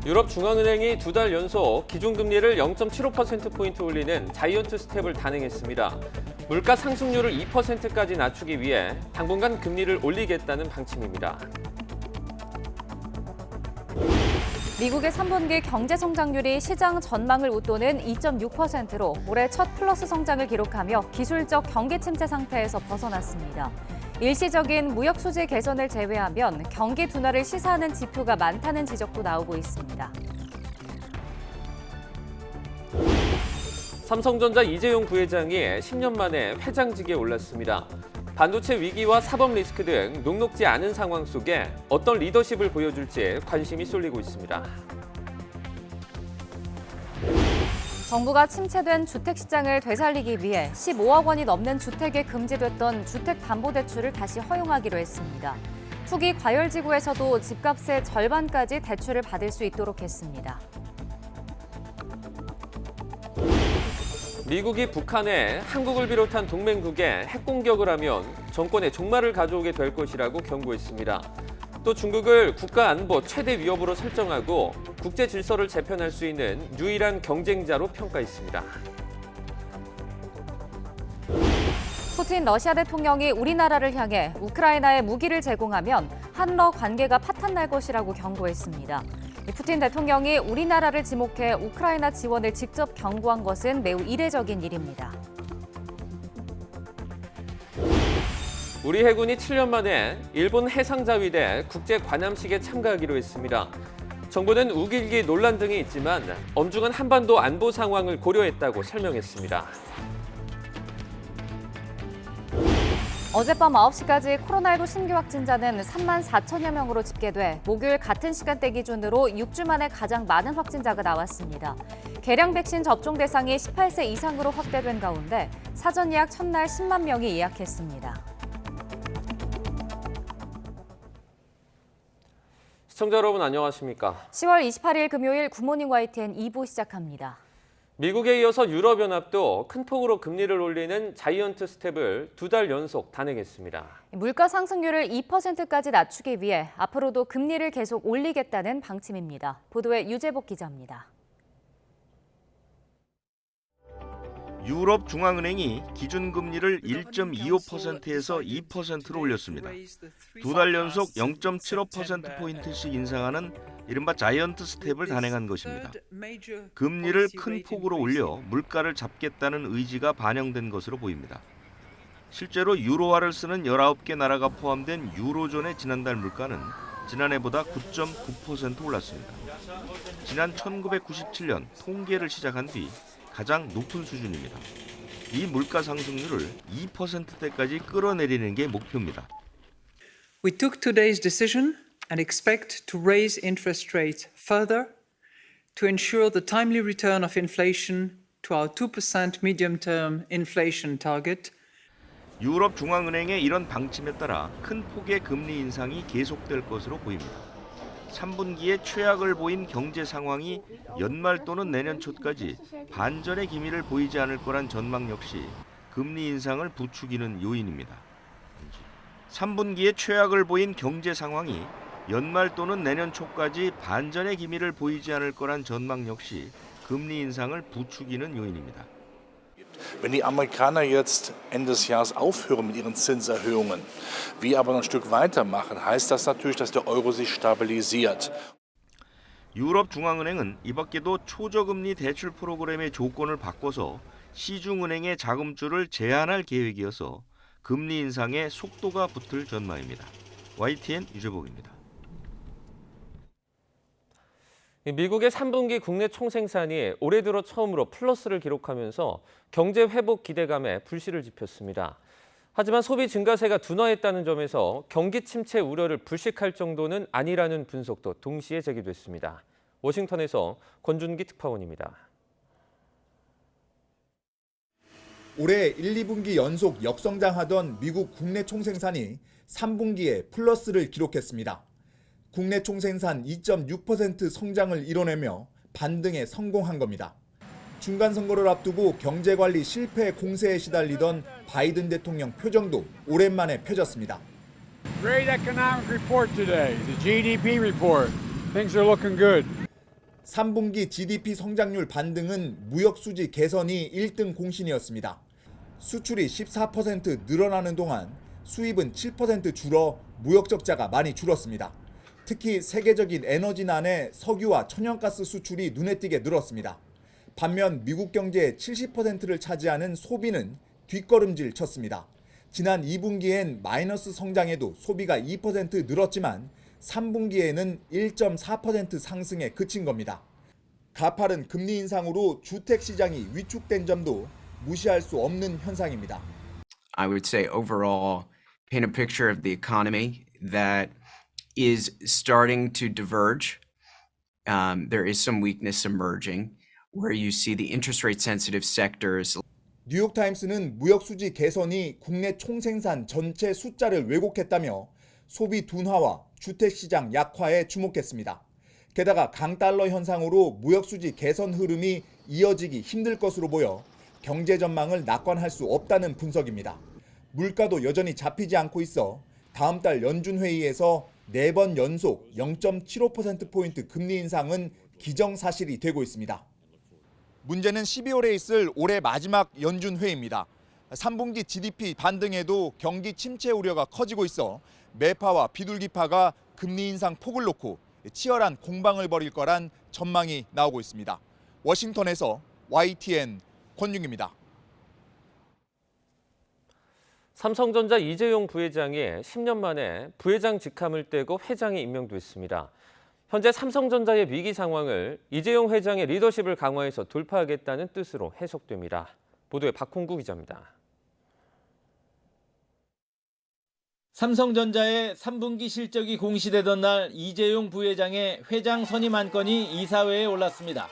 유럽중앙은행이 2달 연속 기준금리를 0.75%포인트 올리는 자이언트 스텝을 단행했습니다. 물가 상승률을 2%까지 낮추기 위해 당분간 금리를 올리겠다는 방침입니다. 미국의 3분기 경제 성장률이 시장 전망을 웃도는 2.6%로 올해 첫 플러스 성장을 기록하며 기술적 경기 침체 상태에서 벗어났습니다. 일시적인 무역 수지 개선을 제외하면 경기 둔화를 시사하는 지표가 많다는 지적도 나오고 있습니다. 삼성전자 이재용 부회장이 10년 만에 회장직에 올랐습니다. 반도체 위기와 사법 리스크 등 녹록지 않은 상황 속에 어떤 리더십을 보여줄지 관심이 쏠리고 있습니다. 정부가 침체된 주택시장을 되살리기 위해 15억 원이 넘는 주택에 금지됐던 주택담보대출을 다시 허용하기로 했습니다. 투기 과열지구에서도 집값의 절반까지 대출을 받을 수 있도록 했습니다. 미국이 북한에 한국을 비롯한 동맹국에 핵공격을 하면 정권에 종말을 가져오게 될 것이라고 경고했습니다. 또 중국을 국가안보 최대 위협으로 설정하고 국제 질서를 재편할 수 있는 유일한 경쟁자로 평가했습니다. 푸틴 러시아 대통령이 우리나라를 향해 우크라이나에 무기를 제공하면 한러 관계가 파탄날 것이라고 경고했습니다. 푸틴 대통령이 우리나라를 지목해 우크라이나 지원을 직접 경고한 것은 매우 이례적인 일입니다. 우리 해군이 7년 만에 일본 해상자위대 국제관함식에 참가하기로 했습니다. 정부는 우길기 논란 등이 있지만 엄중한 한반도 안보 상황을 고려했다고 설명했습니다. 어젯밤 9시까지 코로나19 신규 확진자는 3만 4천여 명으로 집계돼 목요일 같은 시간대 기준으로 6주 만에 가장 많은 확진자가 나왔습니다. 개량 백신 접종 대상이 18세 이상으로 확대된 가운데 사전 예약 첫날 10만 명이 예약했습니다. 시청자 여러분 안녕하십니까? 10월 28일 금요일 굿모닝 YTN 2부 시작합니다. 미국에 이어서 유럽연합도 큰 폭으로 금리를 올리는 자이언트 스텝을 2달 연속 단행했습니다. 물가 상승률을 2%까지 낮추기 위해 앞으로도 금리를 계속 올리겠다는 방침입니다. 보도에 유재복 기자입니다. 유럽중앙은행이 기준금리를 1.25%에서 2%로 올렸습니다. 2달 연속 0.75%포인트씩 인상하는 이른바 자이언트 스텝을 단행한 것입니다. 금리를 큰 폭으로 올려 물가를 잡겠다는 의지가 반영된 것으로 보입니다. 실제로 유로화를 쓰는 19개 나라가 포함된 유로존의 지난달 물가는 지난해보다 9.9% 올랐습니다. 지난 1997년 통계를 시작한 뒤 가장 높은 수준입니다. 이 물가 상승률을 2%대까지 끌어내리는 게 목표입니다. We took today's decision and expect to raise interest rates further to ensure the timely return of inflation to our 2% medium-term inflation target. 유럽 중앙은행의 이런 방침에 따라 큰 폭의 금리 인상이 계속될 것으로 보입니다. 3분기에 최악을 보인 경제 상황이 연말 또는 내년 초까지 반전의 기미를 보이지 않을 거란 전망 역시 금리 인상을 부추기는 요인입니다. 3분기에 최악을 보인 경제 상황이 연말 또는 내년 초까지 반전의 기미를 보이지 않을 거란 전망 역시 금리 인상을 부추기는 요인입니다. Wenn die Amerikaner jetzt Ende des Jahres aufhören mit ihren Zinserhöhungen, wir aber noch ein Stück weitermachen, heißt das natürlich, dass der Euro sich stabilisiert. 유럽 중앙은행은 이 밖에도 초저금리 대출 프로그램의 조건을 바꿔서 시중은행의 자금줄을 제한할 계획이어서 금리 인상에 속도가 붙을 전망입니다. YTN 유재복입니다. 미국의 3분기 국내 총생산이 올해 들어 처음으로 플러스를 기록하면서 경제 회복 기대감에 불씨를 지폈습니다. 하지만 소비 증가세가 둔화했다는 점에서 경기 침체 우려를 불식할 정도는 아니라는 분석도 동시에 제기됐습니다. 워싱턴에서 권준기 특파원입니다. 올해 1, 2분기 연속 역성장하던 미국 국내 총생산이 3분기에 플러스를 기록했습니다. 국내 총생산 2.6% 성장을 이뤄내며 반등에 성공한 겁니다. 중간 선거를 앞두고 경제관리 실패 공세에 시달리던 바이든 대통령 표정도 오랜만에 펴졌습니다. Great economic report today, the GDP report. Things are looking good. 3분기 GDP 성장률 반등은 무역 수지 개선이 1등 공신이었습니다. 수출이 14% 늘어나는 동안 수입은 7% 줄어 무역 적자가 많이 줄었습니다. 특히 세계적인 에너지난에 석유와 천연가스 수출이 눈에 띄게 늘었습니다. 반면 미국 경제의 70%를 차지하는 소비는 뒷걸음질 쳤습니다. 지난 2분기엔 마이너스 성장에도 소비가 2% 늘었지만 3분기에는 1.4% 상승에 그친 겁니다. 가파른 금리 인상으로 주택 시장이 위축된 점도 무시할 수 없는 현상입니다. I would say overall paint a picture of the economy that is starting to diverge. There is some weakness emerging where you see the interest rate sensitive sectors. 뉴욕타임스는 무역 수지 개선이 국내 총생산 전체 숫자를 왜곡했다며 소비 둔화와 주택 시장 약화에 주목했습니다. 게다가 강달러 현상으로 무역 수지 개선 흐름이 이어지기 힘들 것으로 보여 경제 전망을 낙관할 수 없다는 분석입니다. 물가도 여전히 잡히지 않고 있어 다음 달 연준 회의에서 4번 연속 0.75%포인트 금리 인상은 기정사실이 되고 있습니다. 문제는 12월에 있을 올해 마지막 연준 회의입니다. 3분기 GDP 반등에도 경기 침체 우려가 커지고 있어 매파와 비둘기파가 금리 인상 폭을 놓고 치열한 공방을 벌일 거란 전망이 나오고 있습니다. 워싱턴에서 YTN 권윤기입니다. 삼성전자 이재용 부회장이 10년 만에 부회장 직함을 떼고 회장에 임명됐습니다. 현재 삼성전자의 위기 상황을 이재용 회장의 리더십을 강화해서 돌파하겠다는 뜻으로 해석됩니다. 보도에 박홍구 기자입니다. 삼성전자의 3분기 실적이 공시되던 날 이재용 부회장의 회장 선임 안건이 이사회에 올랐습니다.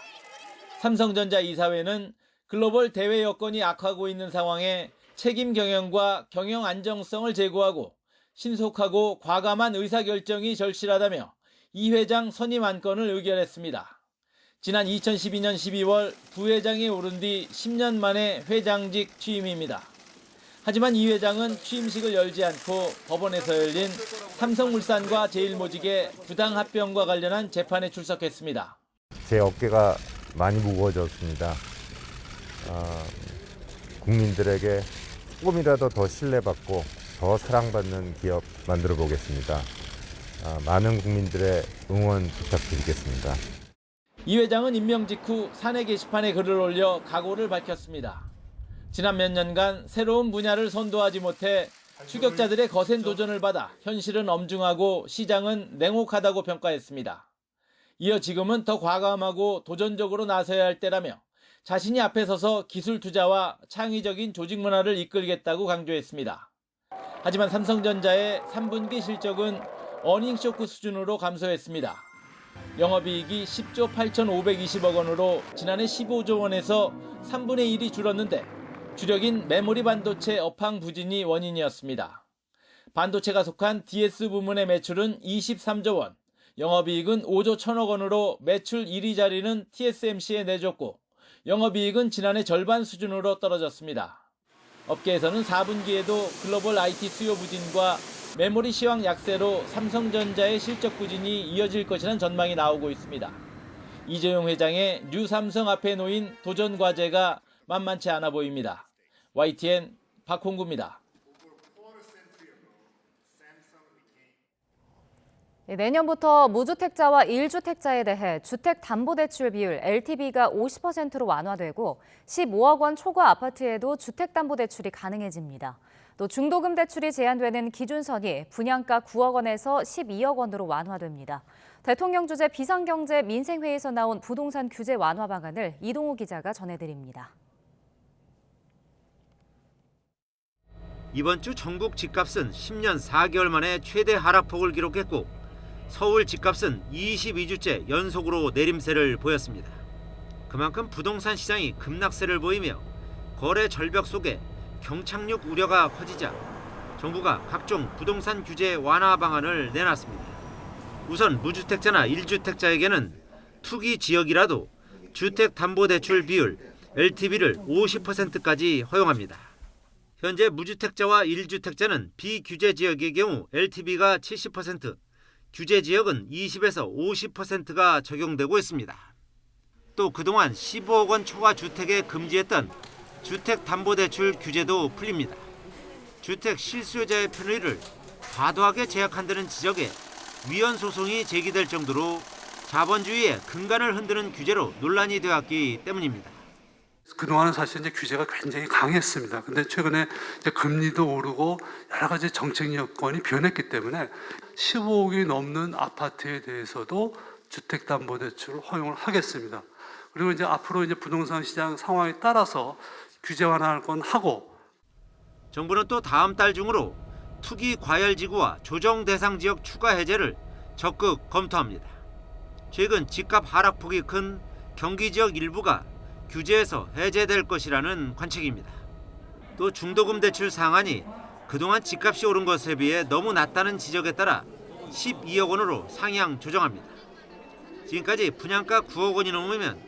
삼성전자 이사회는 글로벌 대외 여건이 악화하고 있는 상황에 책임 경영과 경영 안정성을 제고하고 신속하고 과감한 의사결정이 절실하다며 이 회장 선임 안건을 의결했습니다. 지난 2012년 12월 부회장에 오른 뒤 10년 만에 회장직 취임입니다. 하지만 이 회장은 취임식을 열지 않고 법원에서 열린 삼성물산과 제일모직의 부당합병과 관련한 재판에 출석했습니다. 제 어깨가 많이 무거워졌습니다. 국민들에게 조금이라도 더 신뢰받고 더 사랑받는 기업 만들어 보겠습니다. 많은 국민들의 응원 부탁드리겠습니다. 이 회장은 임명 직후 사내 게시판에 글을 올려 각오를 밝혔습니다. 지난 몇 년간 새로운 분야를 선도하지 못해 추격자들의 거센 도전을 받아 현실은 엄중하고 시장은 냉혹하다고 평가했습니다. 이어 지금은 더 과감하고 도전적으로 나서야 할 때라며 자신이 앞에 서서 기술 투자와 창의적인 조직 문화를 이끌겠다고 강조했습니다. 하지만 삼성전자의 3분기 실적은 어닝 쇼크 수준으로 감소했습니다. 영업이익이 10조 8,520억 원으로 지난해 15조 원에서 3분의 1이 줄었는데 주력인 메모리 반도체 업황 부진이 원인이었습니다. 반도체가 속한 DS 부문의 매출은 23조 원, 영업이익은 5조 1천억 원으로 매출 1위 자리는 TSMC에 내줬고 영업이익은 지난해 절반 수준으로 떨어졌습니다. 업계에서는 4분기에도 글로벌 IT 수요 부진과 메모리 시황 약세로 삼성전자의 실적 부진이 이어질 것이라는 전망이 나오고 있습니다. 이재용 회장의 뉴 삼성 앞에 놓인 도전 과제가 만만치 않아 보입니다. YTN 박홍구입니다. 내년부터 무주택자와 1주택자에 대해 주택담보대출 비율 LTV가 50%로 완화되고 15억 원 초과 아파트에도 주택담보대출이 가능해집니다. 또 중도금 대출이 제한되는 기준선이 분양가 9억 원에서 12억 원으로 완화됩니다. 대통령 주재 비상경제 민생회의에서 나온 부동산 규제 완화 방안을 이동우 기자가 전해드립니다. 이번 주 전국 집값은 10년 4개월 만에 최대 하락폭을 기록했고 서울 집값은 22주째 연속으로 내림세를 보였습니다. 그만큼 부동산 시장이 급락세를 보이며 거래 절벽 속에 경착륙 우려가 커지자 정부가 각종 부동산 규제 완화 방안을 내놨습니다. 우선 무주택자나 1주택자에게는 투기 지역이라도 주택담보대출 비율 LTV를 50%까지 허용합니다. 현재 무주택자와 1주택자는 비규제 지역의 경우 LTV가 70%, 규제 지역은 20에서 50%가 적용되고 있습니다. 또 그동안 15억 원 초과 주택에 금지했던 주택담보대출 규제도 풀립니다. 주택 실수요자의 편의를 과도하게 제약한다는 지적에 위헌 소송이 제기될 정도로 자본주의의 근간을 흔드는 규제로 논란이 되었기 때문입니다. 그동안은 사실 이제 규제가 굉장히 강했습니다. 근데 최근에 이제 금리도 오르고 여러 가지 정책 여건이 변했기 때문에 15억이 넘는 아파트에 대해서도 주택담보대출을 허용을 하겠습니다. 그리고 이제 앞으로 이제 부동산 시장 상황에 따라서 규제 완화할 건 하고. 정부는 또 다음 달 중으로 투기 과열 지구와 조정 대상 지역 추가 해제를 적극 검토합니다. 최근 집값 하락폭이 큰 경기 지역 일부가 규제에서 해제될 것이라는 관측입니다. 또 중도금 대출 상한이 그동안 집값이 오른 것에 비해 너무 낮다는 지적에 따라 12억 원으로 상향 조정합니다. 지금까지 분양가 9억 원이 넘으면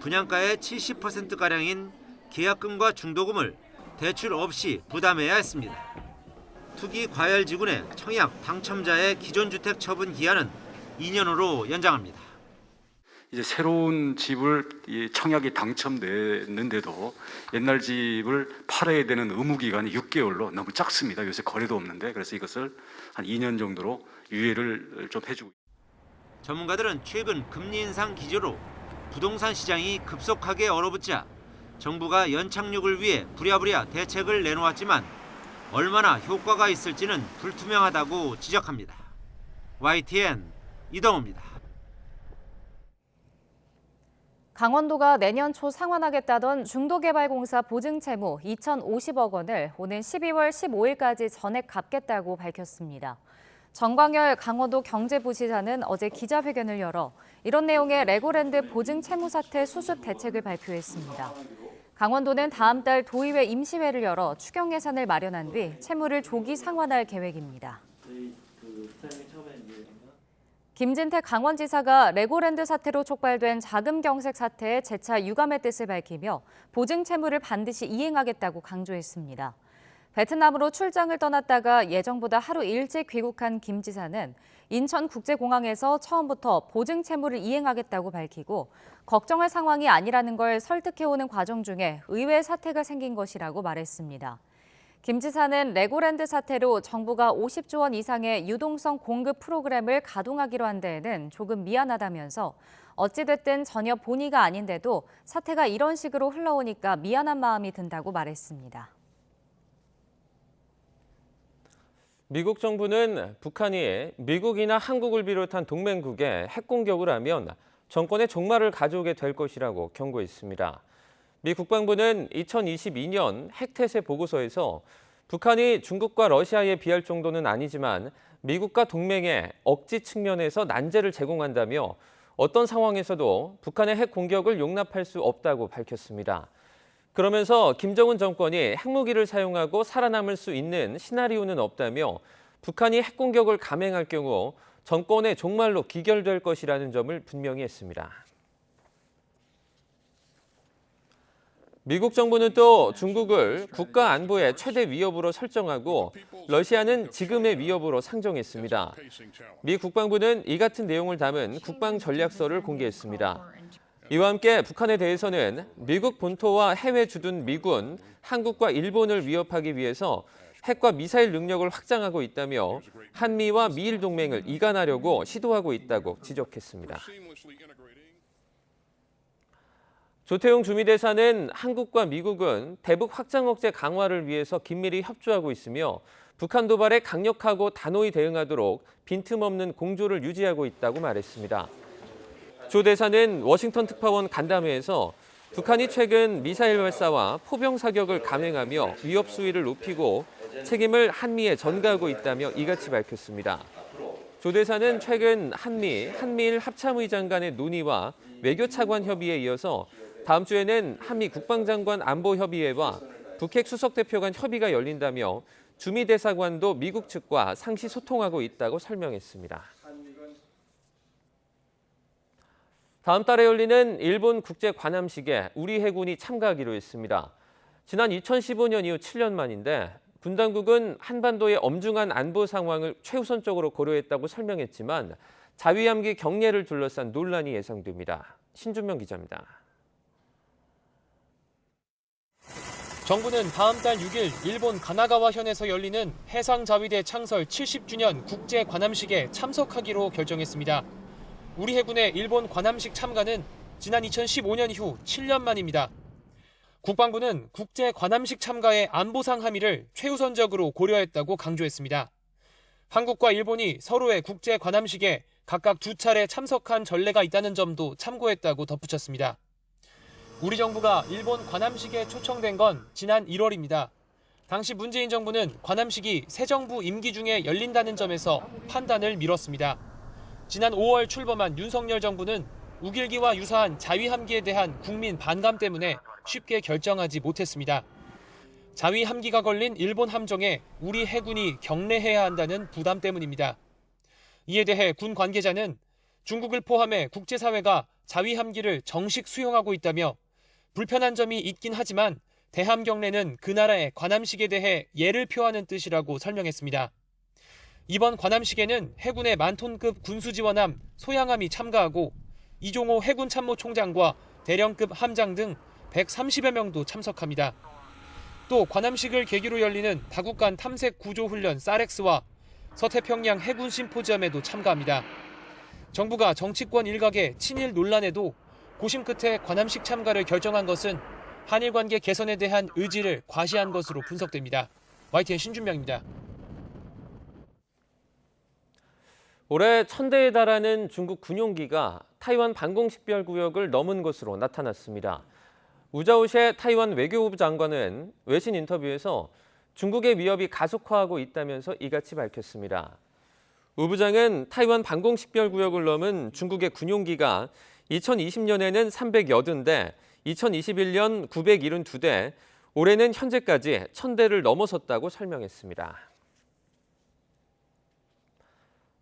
분양가의 70%가량인 계약금과 중도금을 대출 없이 부담해야 했습니다. 투기 과열지구 내 청약 당첨자의 기존 주택 처분 기한은 2년으로 연장합니다. 이제 새로운 집을 청약이 당첨됐는데도 옛날 집을 팔아야 되는 의무 기간이 6개월로 너무 작습니다. 요새 거래도 없는데 그래서 이것을 한 2년 정도로 유예를 좀 해주고. 전문가들은 최근 금리 인상 기조로 부동산 시장이 급속하게 얼어붙자 정부가 연착륙을 위해 부랴부랴 대책을 내놓았지만 얼마나 효과가 있을지는 불투명하다고 지적합니다. YTN 이동호입니다. 강원도가 내년 초 상환하겠다던 중도개발공사 보증채무 2,050억 원을 오는 12월 15일까지 전액 갚겠다고 밝혔습니다. 정광열 강원도 경제부시장은 어제 기자회견을 열어 이런 내용의 레고랜드 보증채무 사태 수습 대책을 발표했습니다. 강원도는 다음 달 도의회 임시회를 열어 추경 예산을 마련한 뒤 채무를 조기 상환할 계획입니다. 김진태 강원지사가 레고랜드 사태로 촉발된 자금 경색 사태에 재차 유감의 뜻을 밝히며 보증 채무를 반드시 이행하겠다고 강조했습니다. 베트남으로 출장을 떠났다가 예정보다 하루 일찍 귀국한 김 지사는 인천국제공항에서 처음부터 보증 채무를 이행하겠다고 밝히고 걱정할 상황이 아니라는 걸 설득해오는 과정 중에 의외의 사태가 생긴 것이라고 말했습니다. 김 지사는 레고랜드 사태로 정부가 50조 원 이상의 유동성 공급 프로그램을 가동하기로 한 데에는 조금 미안하다면서 어찌됐든 전혀 본의가 아닌데도 사태가 이런 식으로 흘러오니까 미안한 마음이 든다고 말했습니다. 미국 정부는 북한이 미국이나 한국을 비롯한 동맹국에 핵 공격을 하면 정권의 종말을 가져오게 될 것이라고 경고했습니다. 미 국방부는 2022년 핵태세 보고서에서 북한이 중국과 러시아에 비할 정도는 아니지만 미국과 동맹에 억지 측면에서 난제를 제공한다며 어떤 상황에서도 북한의 핵 공격을 용납할 수 없다고 밝혔습니다. 그러면서 김정은 정권이 핵무기를 사용하고 살아남을 수 있는 시나리오는 없다며 북한이 핵 공격을 감행할 경우 정권의 종말로 기결될 것이라는 점을 분명히 했습니다. 미국 정부는 또 중국을 국가 안보의 최대 위협으로 설정하고 러시아는 지금의 위협으로 상정했습니다. 미 국방부는 이 같은 내용을 담은 국방 전략서를 공개했습니다. 이와 함께 북한에 대해서는 미국 본토와 해외 주둔 미군, 한국과 일본을 위협하기 위해서 핵과 미사일 능력을 확장하고 있다며 한미와 미일 동맹을 이간하려고 시도하고 있다고 지적했습니다. 조태용 주미대사는 한국과 미국은 대북 확장 억제 강화를 위해서 긴밀히 협조하고 있으며 북한 도발에 강력하고 단호히 대응하도록 빈틈없는 공조를 유지하고 있다고 말했습니다. 조 대사는 워싱턴 특파원 간담회에서 북한이 최근 미사일 발사와 포병 사격을 감행하며 위협 수위를 높이고 책임을 한미에 전가하고 있다며 이같이 밝혔습니다. 조 대사는 최근 한미일 합참의장 간의 논의와 외교차관 협의에 이어서 다음 주에는 한미 국방장관 안보협의회와 북핵 수석대표 간 협의가 열린다며 주미 대사관도 미국 측과 상시 소통하고 있다고 설명했습니다. 다음 달에 열리는 일본 국제 관함식에 우리 해군이 참가하기로 했습니다. 지난 2015년 이후 7년 만인데 군 당국은 한반도의 엄중한 안보 상황을 최우선적으로 고려했다고 설명했지만 자위함기 경례를 둘러싼 논란이 예상됩니다. 신준명 기자입니다. 정부는 다음 달 6일 일본 가나가와현에서 열리는 해상자위대 창설 70주년 국제 관함식에 참석하기로 결정했습니다. 우리 해군의 일본 관함식 참가는 지난 2015년 이후 7년 만입니다. 국방부는 국제 관함식 참가의 안보상 함의를 최우선적으로 고려했다고 강조했습니다. 한국과 일본이 서로의 국제 관함식에 각각 2차례 참석한 전례가 있다는 점도 참고했다고 덧붙였습니다. 우리 정부가 일본 관함식에 초청된 건 지난 1월입니다. 당시 문재인 정부는 관함식이 새 정부 임기 중에 열린다는 점에서 판단을 미뤘습니다. 지난 5월 출범한 윤석열 정부는 우길기와 유사한 자위함기에 대한 국민 반감 때문에 쉽게 결정하지 못했습니다. 자위함기가 걸린 일본 함정에 우리 해군이 경례해야 한다는 부담 때문입니다. 이에 대해 군 관계자는 중국을 포함해 국제사회가 자위함기를 정식 수용하고 있다며 불편한 점이 있긴 하지만 대함 경례는 그 나라의 관함식에 대해 예를 표하는 뜻이라고 설명했습니다. 이번 관함식에는 해군의 만톤급 군수지원함 소양함이 참가하고 이종호 해군 참모총장과 대령급 함장 등 130여 명도 참석합니다. 또 관함식을 계기로 열리는 다국간 탐색 구조 훈련 사렉스와 서태평양 해군 심포지엄에도 참가합니다. 정부가 정치권 일각의 친일 논란에도 고심 끝에 관함식 참가를 결정한 것은 한일 관계 개선에 대한 의지를 과시한 것으로 분석됩니다. YTN 신준명입니다. 올해 1000대에 달하는 중국 군용기가 타이완 방공식별구역을 넘은 것으로 나타났습니다. 우자오셰 타이완 외교부 장관은 외신 인터뷰에서 중국의 위협이 가속화하고 있다면서 이같이 밝혔습니다. 우 부장은 타이완 방공식별구역을 넘은 중국의 군용기가 2020년에는 380대, 2021년 972대, 올해는 현재까지 1000대를 넘어섰다고 설명했습니다.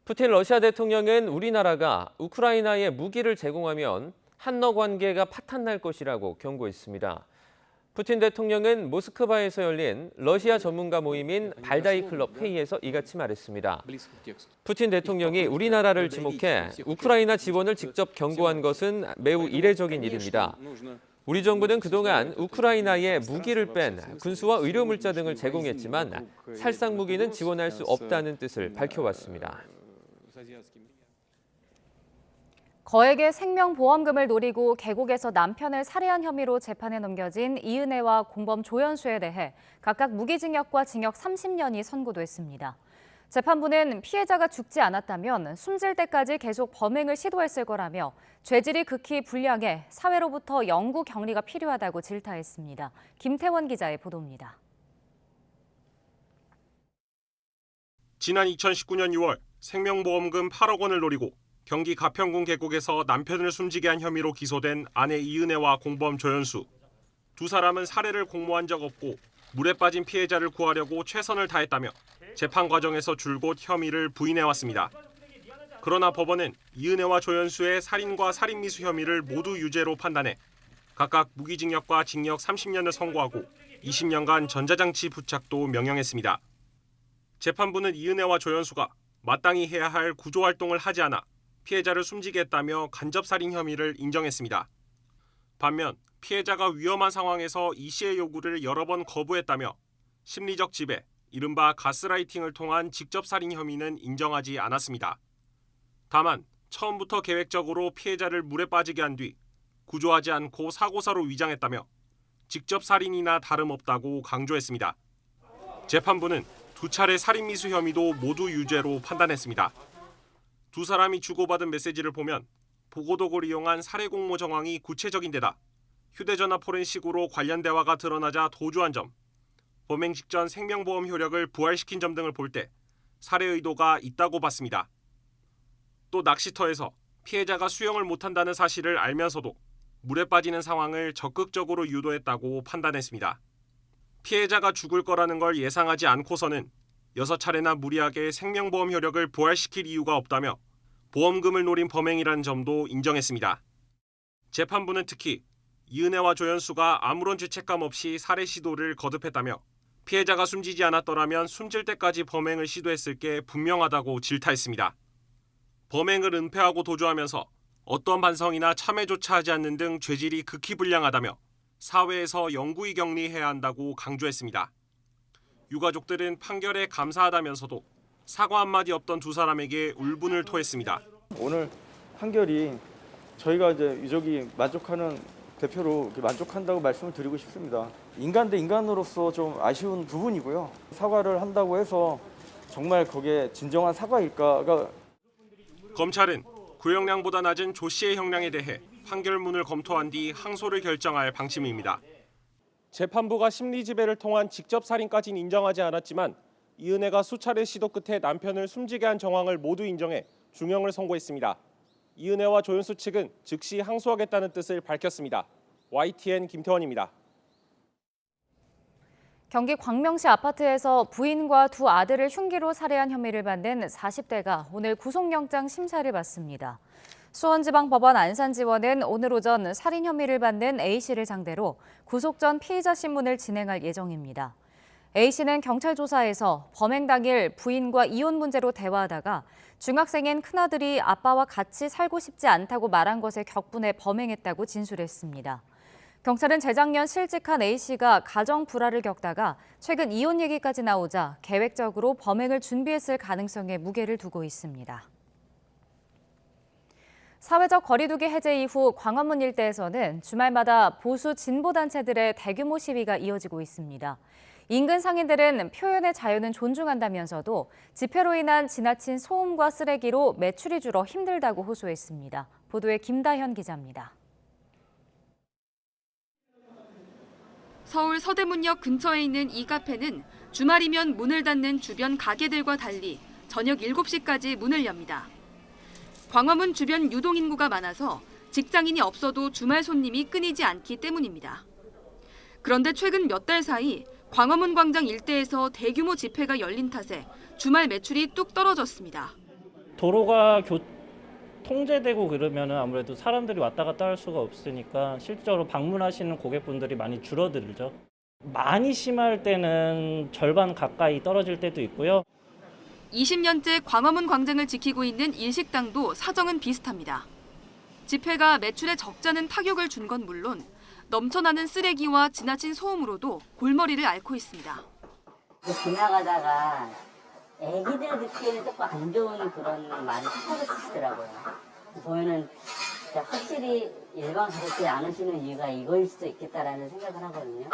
푸틴 러시아 대통령은 우리나라가 우크라이나에 무기를 제공하면 한러 관계가 파탄날 것이라고 경고했습니다. 푸틴 대통령은 모스크바에서 열린 러시아 전문가 모임인 발다이 클럽 회의에서 이같이 말했습니다. 푸틴 대통령이 우리나라를 지목해 우크라이나 지원을 직접 경고한 것은 매우 이례적인 일입니다. 우리 정부는 그동안 우크라이나에 무기를 뺀 군수와 의료 물자 등을 제공했지만 살상 무기는 지원할 수 없다는 뜻을 밝혀왔습니다. 거액의 생명보험금을 노리고 계곡에서 남편을 살해한 혐의로 재판에 넘겨진 이은혜와 공범 조연수에 대해 각각 무기징역과 징역 30년이 선고됐습니다. 재판부는 피해자가 죽지 않았다면 숨질 때까지 계속 범행을 시도했을 거라며 죄질이 극히 불량해 사회로부터 영구 격리가 필요하다고 질타했습니다. 김태원 기자의 보도입니다. 지난 2019년 6월 생명보험금 8억 원을 노리고 경기 가평군 계곡에서 남편을 숨지게 한 혐의로 기소된 아내 이은혜와 공범 조연수. 두 사람은 살해를 공모한 적 없고 물에 빠진 피해자를 구하려고 최선을 다했다며 재판 과정에서 줄곧 혐의를 부인해왔습니다. 그러나 법원은 이은혜와 조연수의 살인과 살인미수 혐의를 모두 유죄로 판단해 각각 무기징역과 징역 30년을 선고하고 20년간 전자장치 부착도 명령했습니다. 재판부는 이은혜와 조연수가 마땅히 해야 할 구조활동을 하지 않아 피해자를 숨지게 했다며 간접살인 혐의를 인정했습니다. 반면 피해자가 위험한 상황에서 이 씨의 요구를 여러 번 거부했다며 심리적 지배, 이른바 가스라이팅을 통한 직접살인 혐의는 인정하지 않았습니다. 다만 처음부터 계획적으로 피해자를 물에 빠지게 한 뒤 구조하지 않고 사고사로 위장했다며 직접살인이나 다름없다고 강조했습니다. 재판부는 두 차례 살인미수 혐의도 모두 유죄로 판단했습니다. 두 사람이 주고받은 메시지를 보면 보고도구를 이용한 살해 공모 정황이 구체적인 데다 휴대전화 포렌식으로 관련 대화가 드러나자 도주한 점, 범행 직전 생명보험 효력을 부활시킨 점 등을 볼 때 살해 의도가 있다고 봤습니다. 또 낚시터에서 피해자가 수영을 못한다는 사실을 알면서도 물에 빠지는 상황을 적극적으로 유도했다고 판단했습니다. 피해자가 죽을 거라는 걸 예상하지 않고서는 6차례나 무리하게 생명보험 효력을 부활시킬 이유가 없다며 보험금을 노린 범행이라는 점도 인정했습니다. 재판부는 특히 이은혜와 조연수가 아무런 죄책감 없이 살해 시도를 거듭했다며 피해자가 숨지지 않았더라면 숨질 때까지 범행을 시도했을 게 분명하다고 질타했습니다. 범행을 은폐하고 도주하면서 어떤 반성이나 참회조차 하지 않는 등 죄질이 극히 불량하다며 사회에서 영구히 격리해야 한다고 강조했습니다. 유가족들은 판결에 감사하다면서도 사과 한마디 없던 두 사람에게 울분을 토했습니다. 오늘 판결이 저희가 이제 유족이 만족하는 대표로 만족한다고 말씀을 드리고 싶습니다. 인간 대 인간으로서 좀 아쉬운 부분이고요. 사과를 한다고 해서 정말 그게 진정한 사과일까가. 검찰은 구형량보다 낮은 조 씨의 형량에 대해 판결문을 검토한 뒤 항소를 결정할 방침입니다. 재판부가 심리 지배를 통한 직접 살인까지는 인정하지 않았지만 이은혜가 수차례 시도 끝에 남편을 숨지게 한 정황을 모두 인정해 중형을 선고했습니다. 이은혜와 조연수 측은 즉시 항소하겠다는 뜻을 밝혔습니다. YTN 김태원입니다. 경기 광명시 아파트에서 부인과 두 아들을 흉기로 살해한 혐의를 받는 40대가 오늘 구속영장 심사를 받습니다. 수원지방법원 안산지원은 오늘 오전 살인 혐의를 받는 A씨를 상대로 구속 전 피의자 신문을 진행할 예정입니다. A씨는 경찰 조사에서 범행 당일 부인과 이혼 문제로 대화하다가 중학생인 큰아들이 아빠와 같이 살고 싶지 않다고 말한 것에 격분해 범행했다고 진술했습니다. 경찰은 재작년 실직한 A씨가 가정 불화를 겪다가 최근 이혼 얘기까지 나오자 계획적으로 범행을 준비했을 가능성에 무게를 두고 있습니다. 사회적 거리두기 해제 이후 광화문 일대에서는 주말마다 보수 진보 단체들의 대규모 시위가 이어지고 있습니다. 인근 상인들은 표현의 자유는 존중한다면서도 집회로 인한 지나친 소음과 쓰레기로 매출이 줄어 힘들다고 호소했습니다. 보도에 김다현 기자입니다. 서울 서대문역 근처에 있는 이 카페는 주말이면 문을 닫는 주변 가게들과 달리 저녁 7시까지 문을 엽니다. 광화문 주변 유동인구가 많아서 직장인이 없어도 주말 손님이 끊이지 않기 때문입니다. 그런데 최근 몇 달 사이 광화문 광장 일대에서 대규모 집회가 열린 탓에 주말 매출이 뚝 떨어졌습니다. 도로가 통제되고 그러면 아무래도 사람들이 왔다 갔다 할 수가 없으니까 실제로 방문하시는 고객분들이 많이 줄어들죠. 많이 심할 때는 절반 가까이 떨어질 때도 있고요. 20년째 광화문 광장을 지키고 있는 일식당도 사정은 비슷합니다. 집회가 매출에 적잖은 타격을 준 건 물론 넘쳐나는 쓰레기와 지나친 소음으로도 골머리를 앓고 있습니다. 지나가다가 애기들 듣기에는 조금 안 좋은 그런 말을 하시더라고요. 보면은 확실히 일반 가족들이 안 오시는 이유가 이거일 수도 있겠다라는 생각을 하거든요.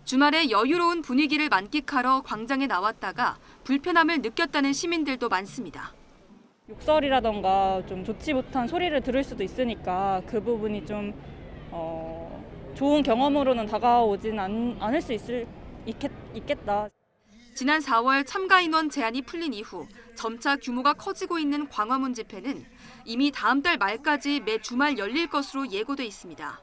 주말에 여유로운 분위기를 만끽하러 광장에 나왔다가 불편함을 느꼈다는 시민들도 많습니다. 욕설이라던가 좀 좋지 못한 소리를 들을 수도 있으니까 그 부분이 좀 좋은 경험으로는 다가오진 않을 수 있겠다. 지난 4월 참가 인원 제한이 풀린 이후 점차 규모가 커지고 있는 광화문 집회는 이미 다음 달 말까지 매 주말 열릴 것으로 예고돼 있습니다.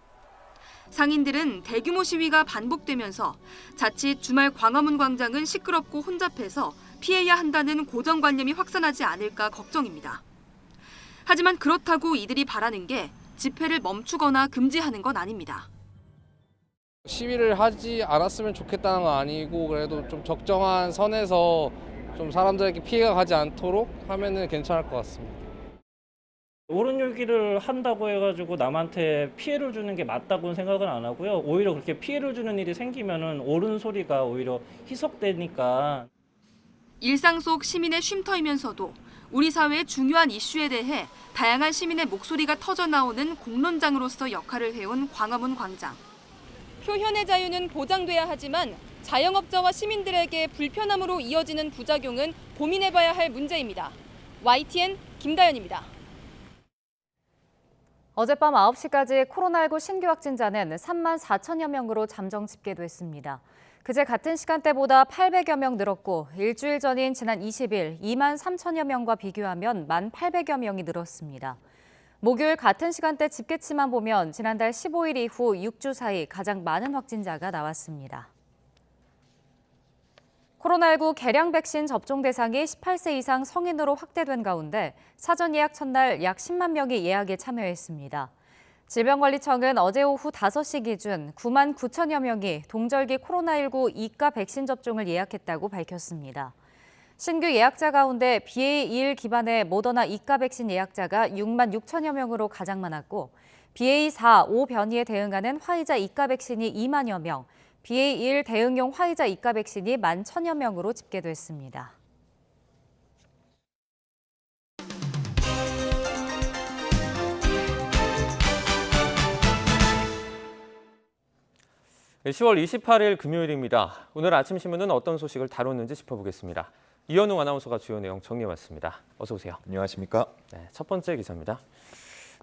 상인들은 대규모 시위가 반복되면서 자칫 주말 광화문 광장은 시끄럽고 혼잡해서 피해야 한다는 고정관념이 확산하지 않을까 걱정입니다. 하지만 그렇다고 이들이 바라는 게 집회를 멈추거나 금지하는 건 아닙니다. 시위를 하지 않았으면 좋겠다는 건 아니고 그래도 좀 적정한 선에서 좀 사람들에게 피해가 가지 않도록 하면은 괜찮을 것 같습니다. 옳은 얘기를 한다고 해가지고 남한테 피해를 주는 게 맞다고는 생각은 안 하고요. 오히려 그렇게 피해를 주는 일이 생기면은 옳은 소리가 오히려 희석되니까. 일상 속 시민의 쉼터이면서도 우리 사회의 중요한 이슈에 대해 다양한 시민의 목소리가 터져나오는 공론장으로서 역할을 해온 광화문 광장. 표현의 자유는 보장돼야 하지만 자영업자와 시민들에게 불편함으로 이어지는 부작용은 고민해봐야 할 문제입니다. YTN 김다연입니다. 어젯밤 9시까지 코로나19 신규 확진자는 3만 4천여 명으로 잠정 집계됐습니다. 그제 같은 시간대보다 800여 명 늘었고 일주일 전인 지난 20일 2만 3천여 명과 비교하면 1만 800여 명이 늘었습니다. 목요일 같은 시간대 집계치만 보면 지난달 15일 이후 6주 사이 가장 많은 확진자가 나왔습니다. 코로나19 개량 백신 접종 대상이 18세 이상 성인으로 확대된 가운데 사전 예약 첫날 약 10만 명이 예약에 참여했습니다. 질병관리청은 어제 오후 5시 기준 9만 9천여 명이 동절기 코로나19 2가 백신 접종을 예약했다고 밝혔습니다. 신규 예약자 가운데 BA.1 기반의 모더나 이가 백신 예약자가 6만 6천여 명으로 가장 많았고 BA.4, 5 변이에 대응하는 화이자 이가 백신이 2만여 명, BA.1 대응용 화이자 이가 백신이 1만 1천여 명으로 집계됐습니다. 네, 10월 28일 금요일입니다. 오늘 아침 신문은 어떤 소식을 다뤘는지 짚어보겠습니다. 이현웅 아나운서가 주요 내용 정리해왔습니다. 어서 오세요. 안녕하십니까? 네, 첫 번째 기사입니다.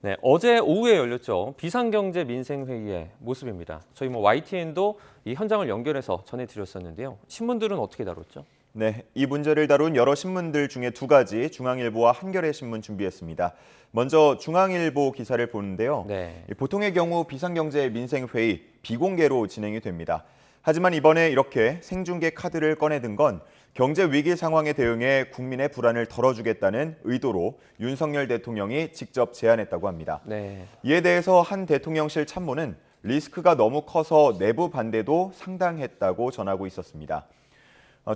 네, 어제 오후에 열렸죠. 비상경제 민생회의의 모습입니다. 저희 YTN도 이 현장을 연결해서 전해드렸었는데요. 신문들은 어떻게 다뤘죠? 네, 이 문제를 다룬 여러 신문들 중에 두 가지 중앙일보와 한겨레 신문 준비했습니다. 먼저 중앙일보 기사를 보는데요. 네. 보통의 경우 비상경제 민생회의 비공개로 진행이 됩니다. 하지만 이번에 이렇게 생중계 카드를 꺼내든 건 경제 위기 상황에 대응해 국민의 불안을 덜어주겠다는 의도로 윤석열 대통령이 직접 제안했다고 합니다. 네. 이에 대해서 한 대통령실 참모는 리스크가 너무 커서 내부 반대도 상당했다고 전하고 있었습니다.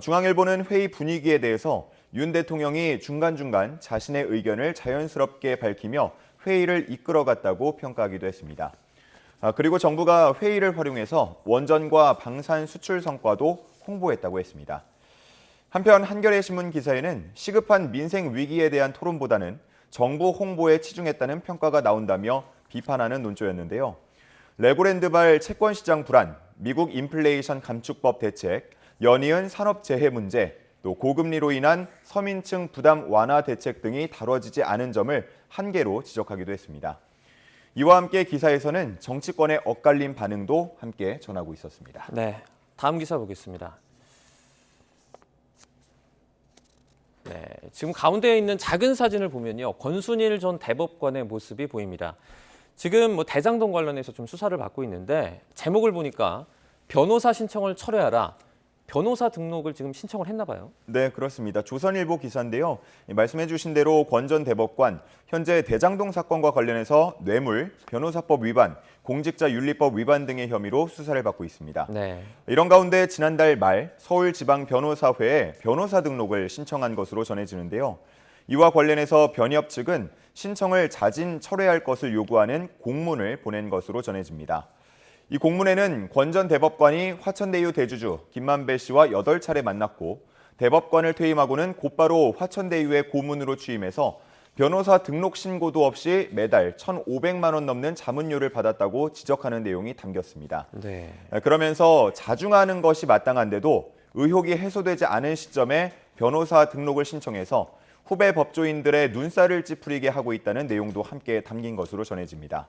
중앙일보는 회의 분위기에 대해서 윤 대통령이 중간중간 자신의 의견을 자연스럽게 밝히며 회의를 이끌어갔다고 평가하기도 했습니다. 그리고 정부가 회의를 활용해서 원전과 방산 수출 성과도 홍보했다고 했습니다. 한편 한겨레 신문 기사에는 시급한 민생 위기에 대한 토론보다는 정부 홍보에 치중했다는 평가가 나온다며 비판하는 논조였는데요. 레고랜드발 채권시장 불안, 미국 인플레이션 감축법 대책, 연이은 산업재해 문제, 또 고금리로 인한 서민층 부담 완화 대책 등이 다뤄지지 않은 점을 한계로 지적하기도 했습니다. 이와 함께 기사에서는 정치권의 엇갈린 반응도 함께 전하고 있었습니다. 네, 다음 기사 보겠습니다. 네, 지금 가운데에 있는 작은 사진을 보면요. 권순일 전 대법관의 모습이 보입니다. 지금 대장동 관련해서 좀 수사를 받고 있는데 제목을 보니까 변호사 신청을 철회하라. 변호사 등록을 지금 신청을 했나 봐요. 네, 그렇습니다. 조선일보 기사인데요. 말씀해 주신 대로 권 전 대법관, 현재 대장동 사건과 관련해서 뇌물, 변호사법 위반, 공직자윤리법 위반 등의 혐의로 수사를 받고 있습니다. 네. 이런 가운데 지난달 말 서울지방변호사회에 변호사 등록을 신청한 것으로 전해지는데요. 이와 관련해서 변협 측은 신청을 자진 철회할 것을 요구하는 공문을 보낸 것으로 전해집니다. 이 공문에는 권 전 대법관이 화천대유 대주주 김만배 씨와 8차례 만났고 대법관을 퇴임하고는 곧바로 화천대유의 고문으로 취임해서 변호사 등록 신고도 없이 매달 1,500만 원 넘는 자문료를 받았다고 지적하는 내용이 담겼습니다. 네. 그러면서 자중하는 것이 마땅한데도 의혹이 해소되지 않은 시점에 변호사 등록을 신청해서 후배 법조인들의 눈살을 찌푸리게 하고 있다는 내용도 함께 담긴 것으로 전해집니다.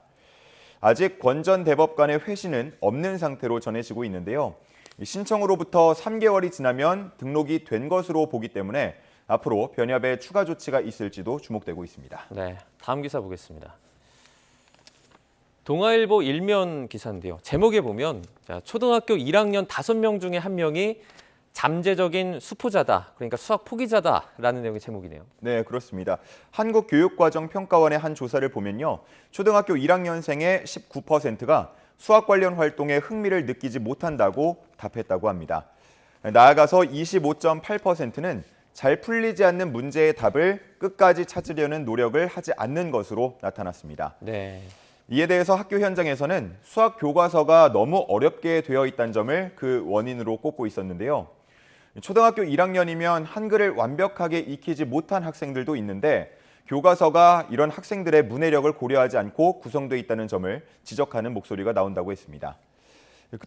아직 권 전 대법관의 회신은 없는 상태로 전해지고 있는데요. 신청으로부터 3개월이 지나면 등록이 된 것으로 보기 때문에 앞으로 변협의 추가 조치가 있을지도 주목되고 있습니다. 네, 다음 기사 보겠습니다. 동아일보 일면 기사인데요. 제목에 보면 초등학교 1학년 5명 중에 1명이 잠재적인 수포자다, 그러니까 수학 포기자다라는 내용의 제목이네요. 네, 그렇습니다. 한국교육과정평가원의 한 조사를 보면요. 초등학교 1학년생의 19%가 수학 관련 활동에 흥미를 느끼지 못한다고 답했다고 합니다. 나아가서 25.8%는 잘 풀리지 않는 문제의 답을 끝까지 찾으려는 노력을 하지 않는 것으로 나타났습니다. 네. 이에 대해서 학교 현장에서는 수학 교과서가 너무 어렵게 되어 있다는 점을 그 원인으로 꼽고 있었는데요. 초등학교 1학년이면 한글을 완벽하게 익히지 못한 학생들도 있는데 교과서가 이런 학생들의 문해력을 고려하지 않고 구성되어 있다는 점을 지적하는 목소리가 나온다고 했습니다.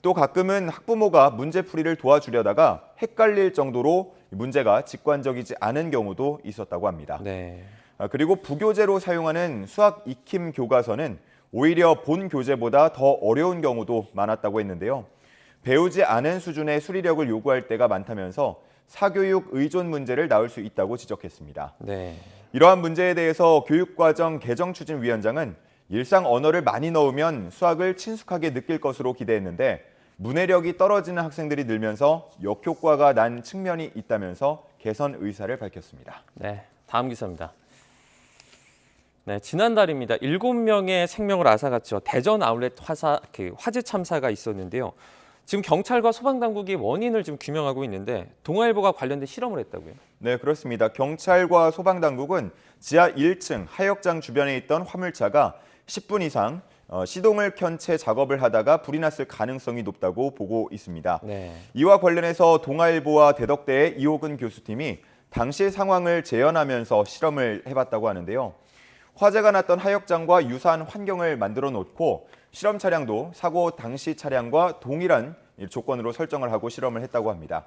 또 가끔은 학부모가 문제풀이를 도와주려다가 헷갈릴 정도로 문제가 직관적이지 않은 경우도 있었다고 합니다. 네. 그리고 부교재로 사용하는 수학 익힘 교과서는 오히려 본 교재보다 더 어려운 경우도 많았다고 했는데요. 배우지 않은 수준의 수리력을 요구할 때가 많다면서 사교육 의존 문제를 낳을 수 있다고 지적했습니다. 네. 이러한 문제에 대해서 교육과정 개정추진위원장은 일상 언어를 많이 넣으면 수학을 친숙하게 느낄 것으로 기대했는데 문해력이 떨어지는 학생들이 늘면서 역효과가 난 측면이 있다면서 개선 의사를 밝혔습니다. 네, 다음 기사입니다. 네, 지난달입니다. 7명의 생명을 앗아갔죠. 대전 아울렛 화재 참사가 있었는데요. 지금 경찰과 소방당국이 원인을 좀 규명하고 있는데 동아일보가 관련된 실험을 했다고요? 네, 그렇습니다. 경찰과 소방당국은 지하 1층 하역장 주변에 있던 화물차가 10분 이상 시동을 켠 채 작업을 하다가 불이 났을 가능성이 높다고 보고 있습니다. 네. 이와 관련해서 동아일보와 대덕대의 이호근 교수팀이 당시 상황을 재현하면서 실험을 해봤다고 하는데요. 화재가 났던 하역장과 유사한 환경을 만들어 놓고 실험 차량도 사고 당시 차량과 동일한 조건으로 설정을 하고 실험을 했다고 합니다.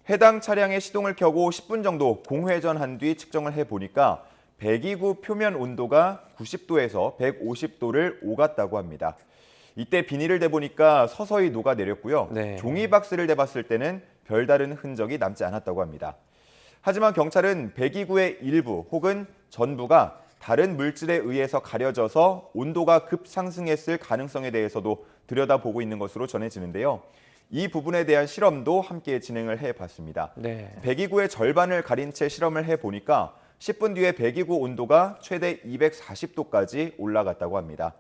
해당 차량의 시동을 켜고 10분 정도 공회전한 뒤 측정을 해보니까 배기구 표면 온도가 90도에서 150도를 오갔다고 합니다. 이때 비닐을 대보니까 서서히 녹아내렸고요. 네. 종이박스를 대봤을 때는 별다른 흔적이 남지 않았다고 합니다. 하지만 경찰은 배기구의 일부 혹은 전부가 다른 물질에 의해서 가려져서 온도가 급상승했을 가능성에 대해서도 들여다보고 있는 것으로 전해지는데요. 이 부분에 대한 실험도 함께 진행을 해봤습니다. 네. 배기구의 절반을 가린 채 실험을 해보니까 10분 뒤에 배기구 온도가 최대 240도까지 올라갔다고 합니다.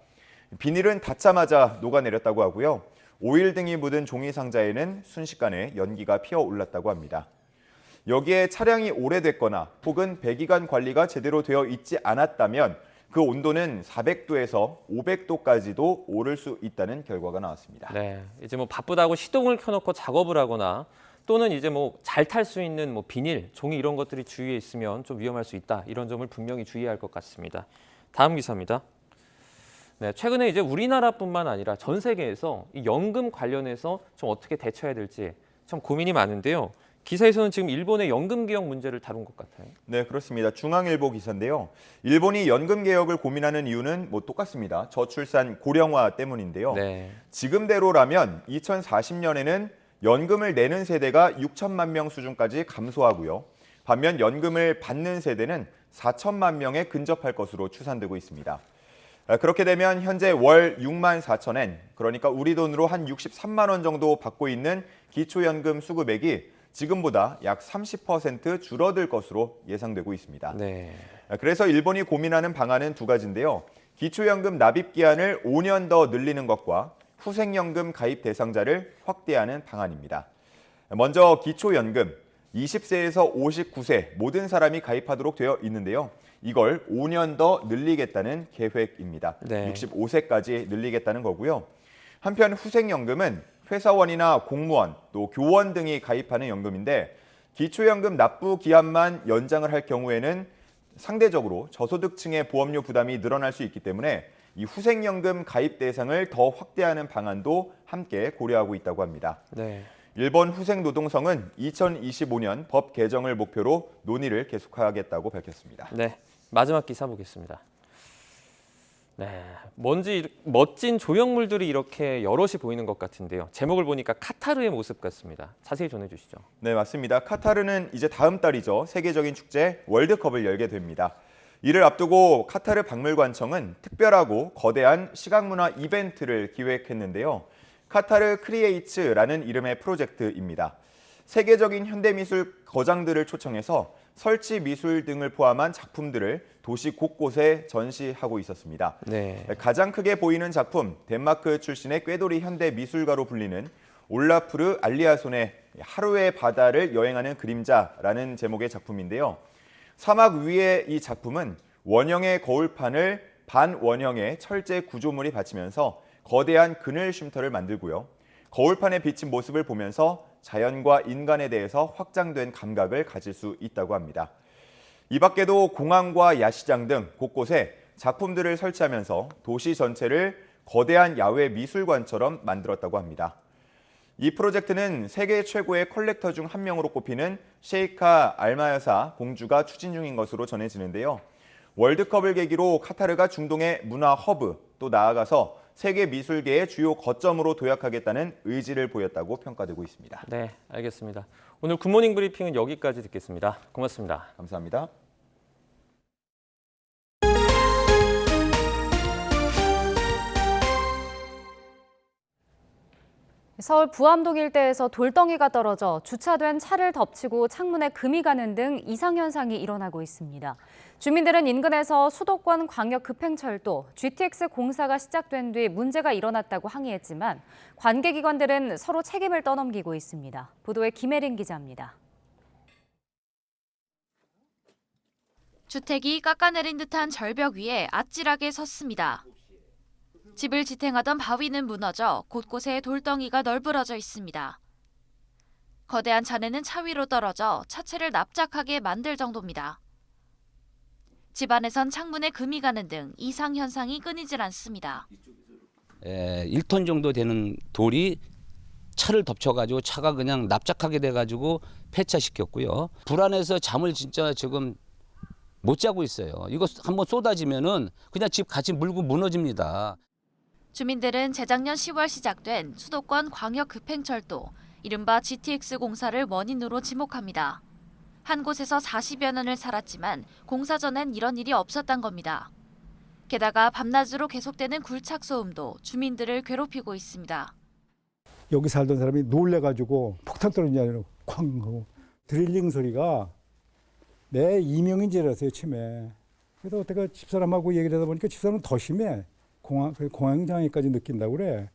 비닐은 닫자마자 녹아내렸다고 하고요. 오일 등이 묻은 종이 상자에는 순식간에 연기가 피어올랐다고 합니다. 여기에 차량이 오래됐거나 혹은 배기관 관리가 제대로 되어 있지 않았다면 그 온도는 400도에서 500도까지도 오를 수 있다는 결과가 나왔습니다. 네, 이제 뭐 바쁘다고 시동을 켜놓고 작업을 하거나 또는 이제 뭐 잘 탈 수 있는 뭐 비닐, 종이 이런 것들이 주위에 있으면 좀 위험할 수 있다. 이런 점을 분명히 주의해야 할 것 같습니다. 다음 기사입니다. 네, 최근에 이제 우리나라뿐만 아니라 전 세계에서 이 연금 관련해서 좀 어떻게 대처해야 될지 참 고민이 많은데요. 기사에서는 지금 일본의 연금 개혁 문제를 다룬 것 같아요. 네, 그렇습니다. 중앙일보 기사인데요. 일본이 연금 개혁을 고민하는 이유는 뭐 똑같습니다. 저출산 고령화 때문인데요. 네. 지금대로라면 2040년에는 연금을 내는 세대가 6천만 명 수준까지 감소하고요. 반면 연금을 받는 세대는 4천만 명에 근접할 것으로 추산되고 있습니다. 그렇게 되면 현재 월 6만 4천엔, 그러니까 우리 돈으로 한 63만 원 정도 받고 있는 기초연금 수급액이 지금보다 약 30% 줄어들 것으로 예상되고 있습니다. 네. 그래서 일본이 고민하는 방안은 두 가지인데요. 기초연금 납입 기한을 5년 더 늘리는 것과 후생연금 가입 대상자를 확대하는 방안입니다. 먼저 기초연금, 20세에서 59세 모든 사람이 가입하도록 되어 있는데요. 이걸 5년 더 늘리겠다는 계획입니다. 네. 65세까지 늘리겠다는 거고요. 한편 후생연금은 회사원이나 공무원, 또 교원 등이 가입하는 연금인데 기초연금 납부 기한만 연장을 할 경우에는 상대적으로 저소득층의 보험료 부담이 늘어날 수 있기 때문에 이 후생연금 가입 대상을 더 확대하는 방안도 함께 고려하고 있다고 합니다. 네. 일본 후생노동성은 2025년 법 개정을 목표로 논의를 계속하겠다고 밝혔습니다. 네, 마지막 기사 보겠습니다. 네, 멋진 조형물들이 이렇게 여럿이 보이는 것 같은데요. 제목을 보니까 카타르의 모습 같습니다. 자세히 전해주시죠. 네, 맞습니다. 카타르는 이제 다음 달이죠. 세계적인 축제 월드컵을 열게 됩니다. 이를 앞두고 카타르 박물관청은 특별하고 거대한 시각문화 이벤트를 기획했는데요. 카타르 크리에이츠라는 이름의 프로젝트입니다. 세계적인 현대미술 거장들을 초청해서 설치 미술 등을 포함한 작품들을 도시 곳곳에 전시하고 있었습니다. 네. 가장 크게 보이는 작품, 덴마크 출신의 꾀돌이 현대 미술가로 불리는 올라프르 알리아손의 하루의 바다를 여행하는 그림자라는 제목의 작품인데요. 사막 위의 이 작품은 원형의 거울판을 반원형의 철제 구조물이 받치면서 거대한 그늘 쉼터를 만들고요. 거울판에 비친 모습을 보면서 자연과 인간에 대해서 확장된 감각을 가질 수 있다고 합니다. 이 밖에도 공항과 야시장 등 곳곳에 작품들을 설치하면서 도시 전체를 거대한 야외 미술관처럼 만들었다고 합니다. 이 프로젝트는 세계 최고의 컬렉터 중 한 명으로 꼽히는 셰이카 알마여사 공주가 추진 중인 것으로 전해지는데요. 월드컵을 계기로 카타르가 중동의 문화 허브, 또 나아가서 세계 미술계의 주요 거점으로 도약하겠다는 의지를 보였다고 평가되고 있습니다. 네, 알겠습니다. 오늘 굿모닝 브리핑은 여기까지 듣겠습니다. 고맙습니다. 감사합니다. 서울 부암동 일대에서 돌덩이가 떨어져 주차된 차를 덮치고 창문에 금이 가는 등 이상현상이 일어나고 있습니다. 주민들은 인근에서 수도권 광역급행철도 GTX 공사가 시작된 뒤 문제가 일어났다고 항의했지만 관계기관들은 서로 책임을 떠넘기고 있습니다. 보도에 김혜린 기자입니다. 주택이 깎아내린 듯한 절벽 위에 아찔하게 섰습니다. 집을 지탱하던 바위는 무너져 곳곳에 돌덩이가 널브러져 있습니다. 거대한 잔해는 차 위로 떨어져 차체를 납작하게 만들 정도입니다. 집안에선 창문에 금이 가는 등 이상 현상이 끊이질 않습니다. 1톤 정도 되는 돌이 차를 덮쳐가지고 차가 그냥 납작하게 돼가지고 폐차시켰고요. 불안해서 잠을 진짜 지금 못 자고 있어요. 이거 한번 쏟아지면은 그냥 집 같이 물고 무너집니다. 주민들은 재작년 10월 시작된 수도권 광역급행철도 이른바 GTX 공사를 원인으로 지목합니다. 한 곳에서 40여 년을 살았지만 공사 전엔 이런 일이 없었단 겁니다. 게다가 밤낮으로 계속되는 굴착 소음도 주민들을 괴롭히고 있습니다. 여기 살던 사람이 놀래가지고 폭탄 떨어지냐고 쾅 하고 드릴링 소리가 내 이명인 줄 알았어요, 처음에. 그래서 내가 집사람하고 얘기를 하다 보니까 집사람은 더 심해. 공황장애까지 느낀다고 그래.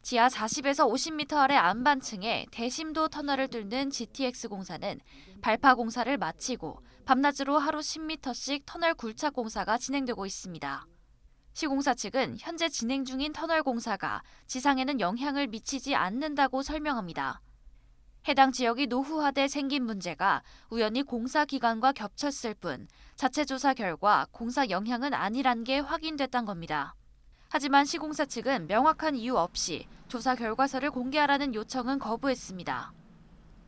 지하 40에서 50m 아래 안반층에 대심도 터널을 뚫는 GTX 공사는 발파 공사를 마치고 밤낮으로 하루 10m씩 터널 굴착 공사가 진행되고 있습니다. 시공사 측은 현재 진행 중인 터널 공사가 지상에는 영향을 미치지 않는다고 설명합니다. 해당 지역이 노후화돼 생긴 문제가 우연히 공사 기간과 겹쳤을 뿐 자체 조사 결과 공사 영향은 아니란 게 확인됐단 겁니다. 하지만 시공사 측은 명확한 이유 없이 조사 결과서를 공개하라는 요청은 거부했습니다.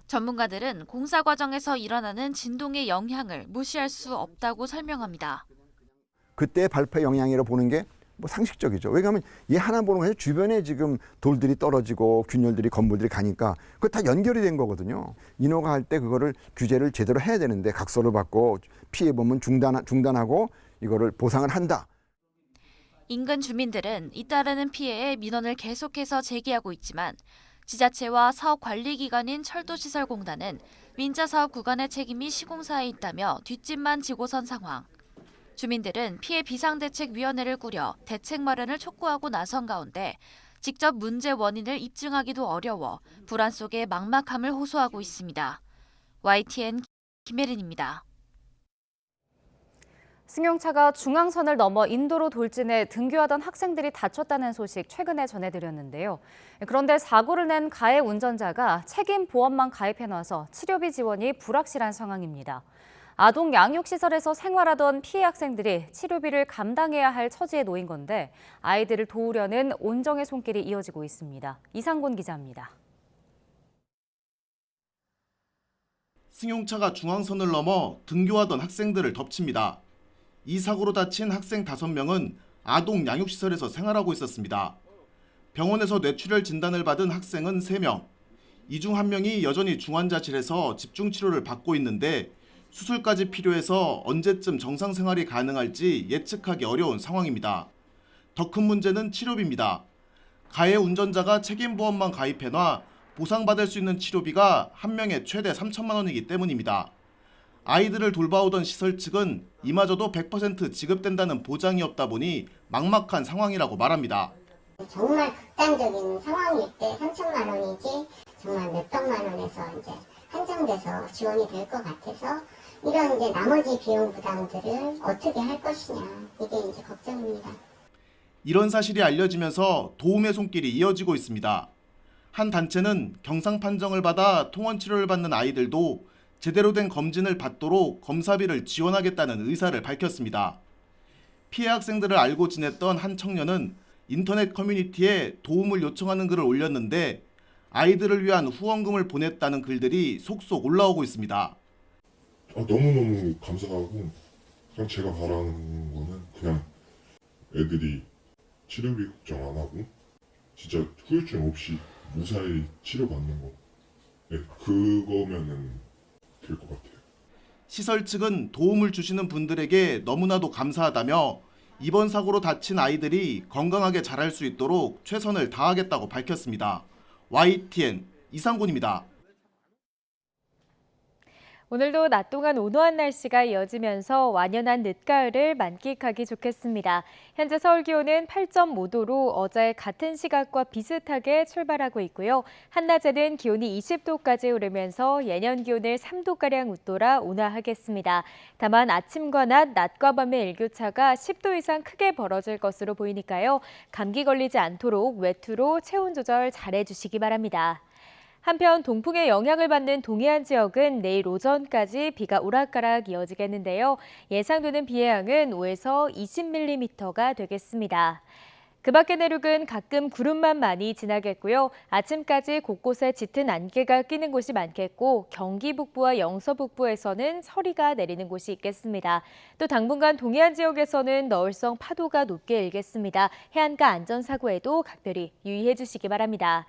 전문가들은 공사 과정에서 일어나는 진동의 영향을 무시할 수 없다고 설명합니다. 그때 발파 영향이라고 보는 게 뭐 상식적이죠. 왜냐하면 얘 하나 보는 거예요. 주변에 지금 돌들이 떨어지고 균열들이 건물들이 가니까 그거 다 연결이 된 거거든요. 인허가 할 때 그거를 규제를 제대로 해야 되는데 각서를 받고 피해 보면 중단하고 이거를 보상을 한다. 인근 주민들은 잇따르는 피해에 민원을 계속해서 제기하고 있지만 지자체와 사업관리기관인 철도시설공단은 민자사업 구간의 책임이 시공사에 있다며 뒷짐만 지고선 상황. 주민들은 피해 비상대책위원회를 꾸려 대책 마련을 촉구하고 나선 가운데 직접 문제 원인을 입증하기도 어려워 불안 속에 막막함을 호소하고 있습니다. YTN 김혜린입니다. 승용차가 중앙선을 넘어 인도로 돌진해 등교하던 학생들이 다쳤다는 소식 최근에 전해드렸는데요. 그런데 사고를 낸 가해 운전자가 책임 보험만 가입해놔서 치료비 지원이 불확실한 상황입니다. 아동 양육시설에서 생활하던 피해 학생들이 치료비를 감당해야 할 처지에 놓인 건데 아이들을 도우려는 온정의 손길이 이어지고 있습니다. 이상곤 기자입니다. 승용차가 중앙선을 넘어 등교하던 학생들을 덮칩니다. 이 사고로 다친 학생 5명은 아동 양육시설에서 생활하고 있었습니다. 병원에서 뇌출혈 진단을 받은 학생은 3명. 이 중 1명이 여전히 중환자실에서 집중치료를 받고 있는데 수술까지 필요해서 언제쯤 정상 생활이 가능할지 예측하기 어려운 상황입니다. 더 큰 문제는 치료비입니다. 가해 운전자가 책임보험만 가입해놔 보상받을 수 있는 치료비가 한 명에 최대 3천만 원이기 때문입니다. 아이들을 돌봐오던 시설 측은 이마저도 100% 지급된다는 보장이 없다 보니 막막한 상황이라고 말합니다. 정말 극단적인 상황일 때 3천만 원이지 정말 몇백만 원에서 이제 한정돼서 지원이 될 것 같아서 이런 이제 나머지 비용 부담들을 어떻게 할 것이냐 이게 이제 걱정입니다. 이런 사실이 알려지면서 도움의 손길이 이어지고 있습니다. 한 단체는 경상 판정을 받아 통원 치료를 받는 아이들도 제대로 된 검진을 받도록 검사비를 지원하겠다는 의사를 밝혔습니다. 피해 학생들을 알고 지냈던 한 청년은 인터넷 커뮤니티에 도움을 요청하는 글을 올렸는데 아이들을 위한 후원금을 보냈다는 글들이 속속 올라오고 있습니다. 너무너무 감사하고 그냥 제가 바라는 거는 그냥 애들이 치료비 걱정 안 하고 진짜 후유증 없이 무사히 치료받는 거 그거면은 될 것 같아요. 시설 측은 도움을 주시는 분들에게 너무나도 감사하다며 이번 사고로 다친 아이들이 건강하게 자랄 수 있도록 최선을 다하겠다고 밝혔습니다. YTN 이상곤입니다. 오늘도 낮 동안 온화한 날씨가 이어지면서 완연한 늦가을을 만끽하기 좋겠습니다. 현재 서울 기온은 8.5도로 어제 같은 시각과 비슷하게 출발하고 있고요. 한낮에는 기온이 20도까지 오르면서 예년 기온을 3도가량 웃돌아 온화하겠습니다. 다만 아침과 낮과 밤의 일교차가 10도 이상 크게 벌어질 것으로 보이니까요. 감기 걸리지 않도록 외투로 체온 조절 잘해주시기 바랍니다. 한편 동풍의 영향을 받는 동해안 지역은 내일 오전까지 비가 오락가락 이어지겠는데요. 예상되는 비의 양은 5에서 20mm가 되겠습니다. 그 밖의 내륙은 가끔 구름만 많이 지나겠고요. 아침까지 곳곳에 짙은 안개가 끼는 곳이 많겠고 경기 북부와 영서 북부에서는 서리가 내리는 곳이 있겠습니다. 또 당분간 동해안 지역에서는 너울성 파도가 높게 일겠습니다. 해안가 안전사고에도 각별히 유의해 주시기 바랍니다.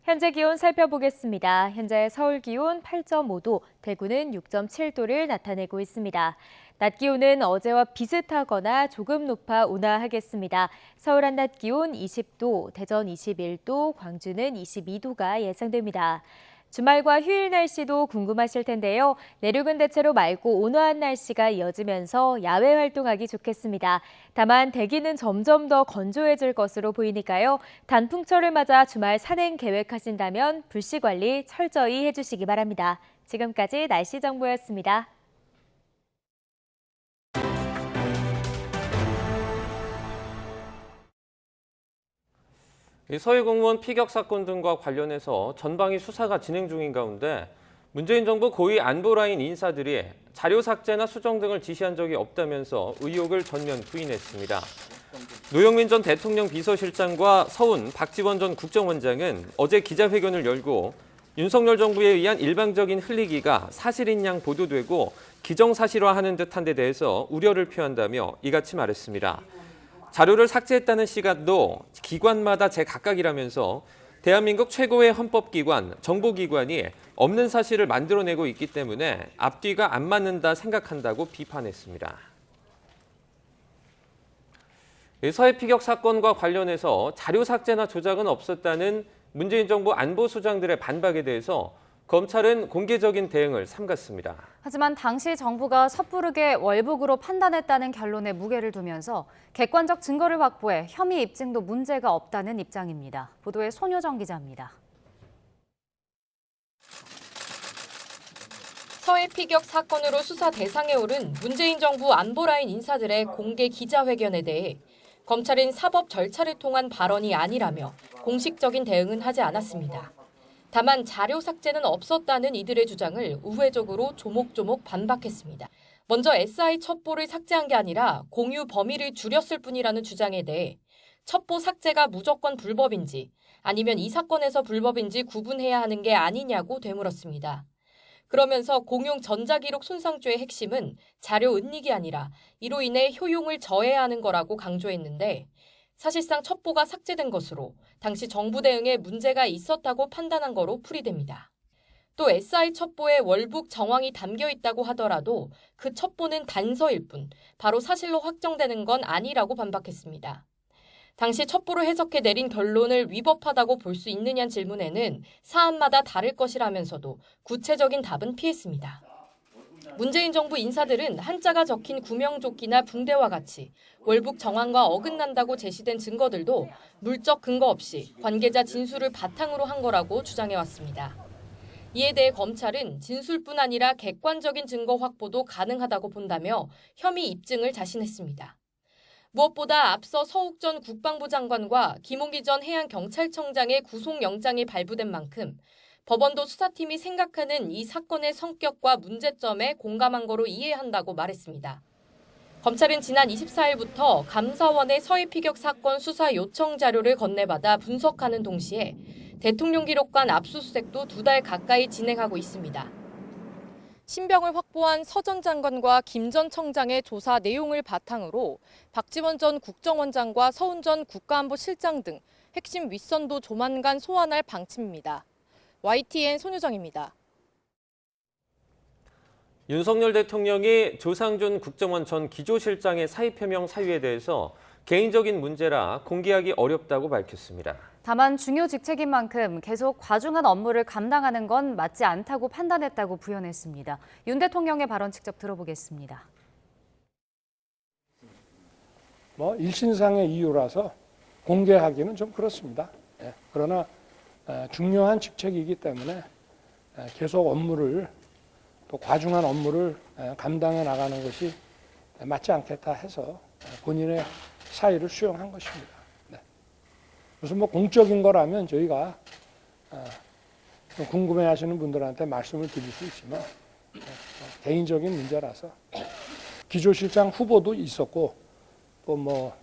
현재 기온 살펴보겠습니다. 현재 서울 기온 8.5도, 대구는 6.7도를 나타내고 있습니다. 낮 기온은 어제와 비슷하거나 조금 높아 온화하겠습니다. 서울 한낮 기온 20도, 대전 21도, 광주는 22도가 예상됩니다. 주말과 휴일 날씨도 궁금하실 텐데요. 내륙은 대체로 맑고 온화한 날씨가 이어지면서 야외 활동하기 좋겠습니다. 다만 대기는 점점 더 건조해질 것으로 보이니까요. 단풍철을 맞아 주말 산행 계획하신다면 불씨 관리 철저히 해주시기 바랍니다. 지금까지 날씨 정보였습니다. 서해 공무원 피격 사건 등과 관련해서 전방위 수사가 진행 중인 가운데 문재인 정부 고위 안보라인 인사들이 자료 삭제나 수정 등을 지시한 적이 없다면서 의혹을 전면 부인했습니다. 노영민 전 대통령 비서실장과 서훈, 박지원 전 국정원장은 어제 기자회견을 열고 윤석열 정부에 의한 일방적인 흘리기가 사실인 양 보도되고 기정사실화하는 듯한 데 대해서 우려를 표한다며 이같이 말했습니다. 자료를 삭제했다는 시각도 기관마다 제각각이라면서 대한민국 최고의 헌법기관, 정보기관이 없는 사실을 만들어내고 있기 때문에 앞뒤가 안 맞는다 생각한다고 비판했습니다. 서해 피격 사건과 관련해서 자료 삭제나 조작은 없었다는 문재인 정부 안보수장들의 반박에 대해서 검찰은 공개적인 대응을 삼갔습니다. 하지만 당시 정부가 섣부르게 월북으로 판단했다는 결론에 무게를 두면서 객관적 증거를 확보해 혐의 입증도 문제가 없다는 입장입니다. 보도에 손효정 기자입니다. 서해 피격 사건으로 수사 대상에 오른 문재인 정부 안보라인 인사들의 공개 기자회견에 대해 검찰은 사법 절차를 통한 발언이 아니라며 공식적인 대응은 하지 않았습니다. 다만 자료 삭제는 없었다는 이들의 주장을 우회적으로 조목조목 반박했습니다. 먼저 SI 첩보를 삭제한 게 아니라 공유 범위를 줄였을 뿐이라는 주장에 대해 첩보 삭제가 무조건 불법인지 아니면 이 사건에서 불법인지 구분해야 하는 게 아니냐고 되물었습니다. 그러면서 공용 전자기록 손상죄의 핵심은 자료 은닉이 아니라 이로 인해 효용을 저해야 하는 거라고 강조했는데 사실상 첩보가 삭제된 것으로 당시 정부 대응에 문제가 있었다고 판단한 거로 풀이됩니다. 또 SI 첩보에 월북 정황이 담겨 있다고 하더라도 그 첩보는 단서일 뿐 바로 사실로 확정되는 건 아니라고 반박했습니다. 당시 첩보를 해석해 내린 결론을 위법하다고 볼 수 있느냐는 질문에는 사안마다 다를 것이라면서도 구체적인 답은 피했습니다. 문재인 정부 인사들은 한자가 적힌 구명조끼나 붕대와 같이 월북 정황과 어긋난다고 제시된 증거들도 물적 근거 없이 관계자 진술을 바탕으로 한 거라고 주장해왔습니다. 이에 대해 검찰은 진술뿐 아니라 객관적인 증거 확보도 가능하다고 본다며 혐의 입증을 자신했습니다. 무엇보다 앞서 서욱 전 국방부 장관과 김홍기 전 해양경찰청장의 구속영장이 발부된 만큼 법원도 수사팀이 생각하는 이 사건의 성격과 문제점에 공감한 거로 이해한다고 말했습니다. 검찰은 지난 24일부터 감사원의 서해 피격 사건 수사 요청 자료를 건네받아 분석하는 동시에 대통령 기록관 압수수색도 2달 가까이 진행하고 있습니다. 신병을 확보한 서 전 장관과 김 전 청장의 조사 내용을 바탕으로 박지원 전 국정원장과 서훈 전 국가안보실장 등 핵심 윗선도 조만간 소환할 방침입니다. YTN 손효정입니다. 윤석열 대통령이 조상준 국정원 전 기조실장의 사의 표명 사유에 대해서 개인적인 문제라 공개하기 어렵다고 밝혔습니다. 다만 중요 직책인 만큼 계속 과중한 업무를 감당하는 건 맞지 않다고 판단했다고 부연했습니다. 윤 대통령의 발언 직접 들어보겠습니다. 일신상의 이유라서 공개하기는 좀 그렇습니다. 그러나 중요한 직책이기 때문에 계속 업무를 또 과중한 업무를 감당해 나가는 것이 맞지 않겠다 해서 본인의 사의를 수용한 것입니다. 무슨 공적인 거라면 저희가 좀 궁금해하시는 분들한테 말씀을 드릴 수 있지만 개인적인 문제라서 기조실장 후보도 있었고 또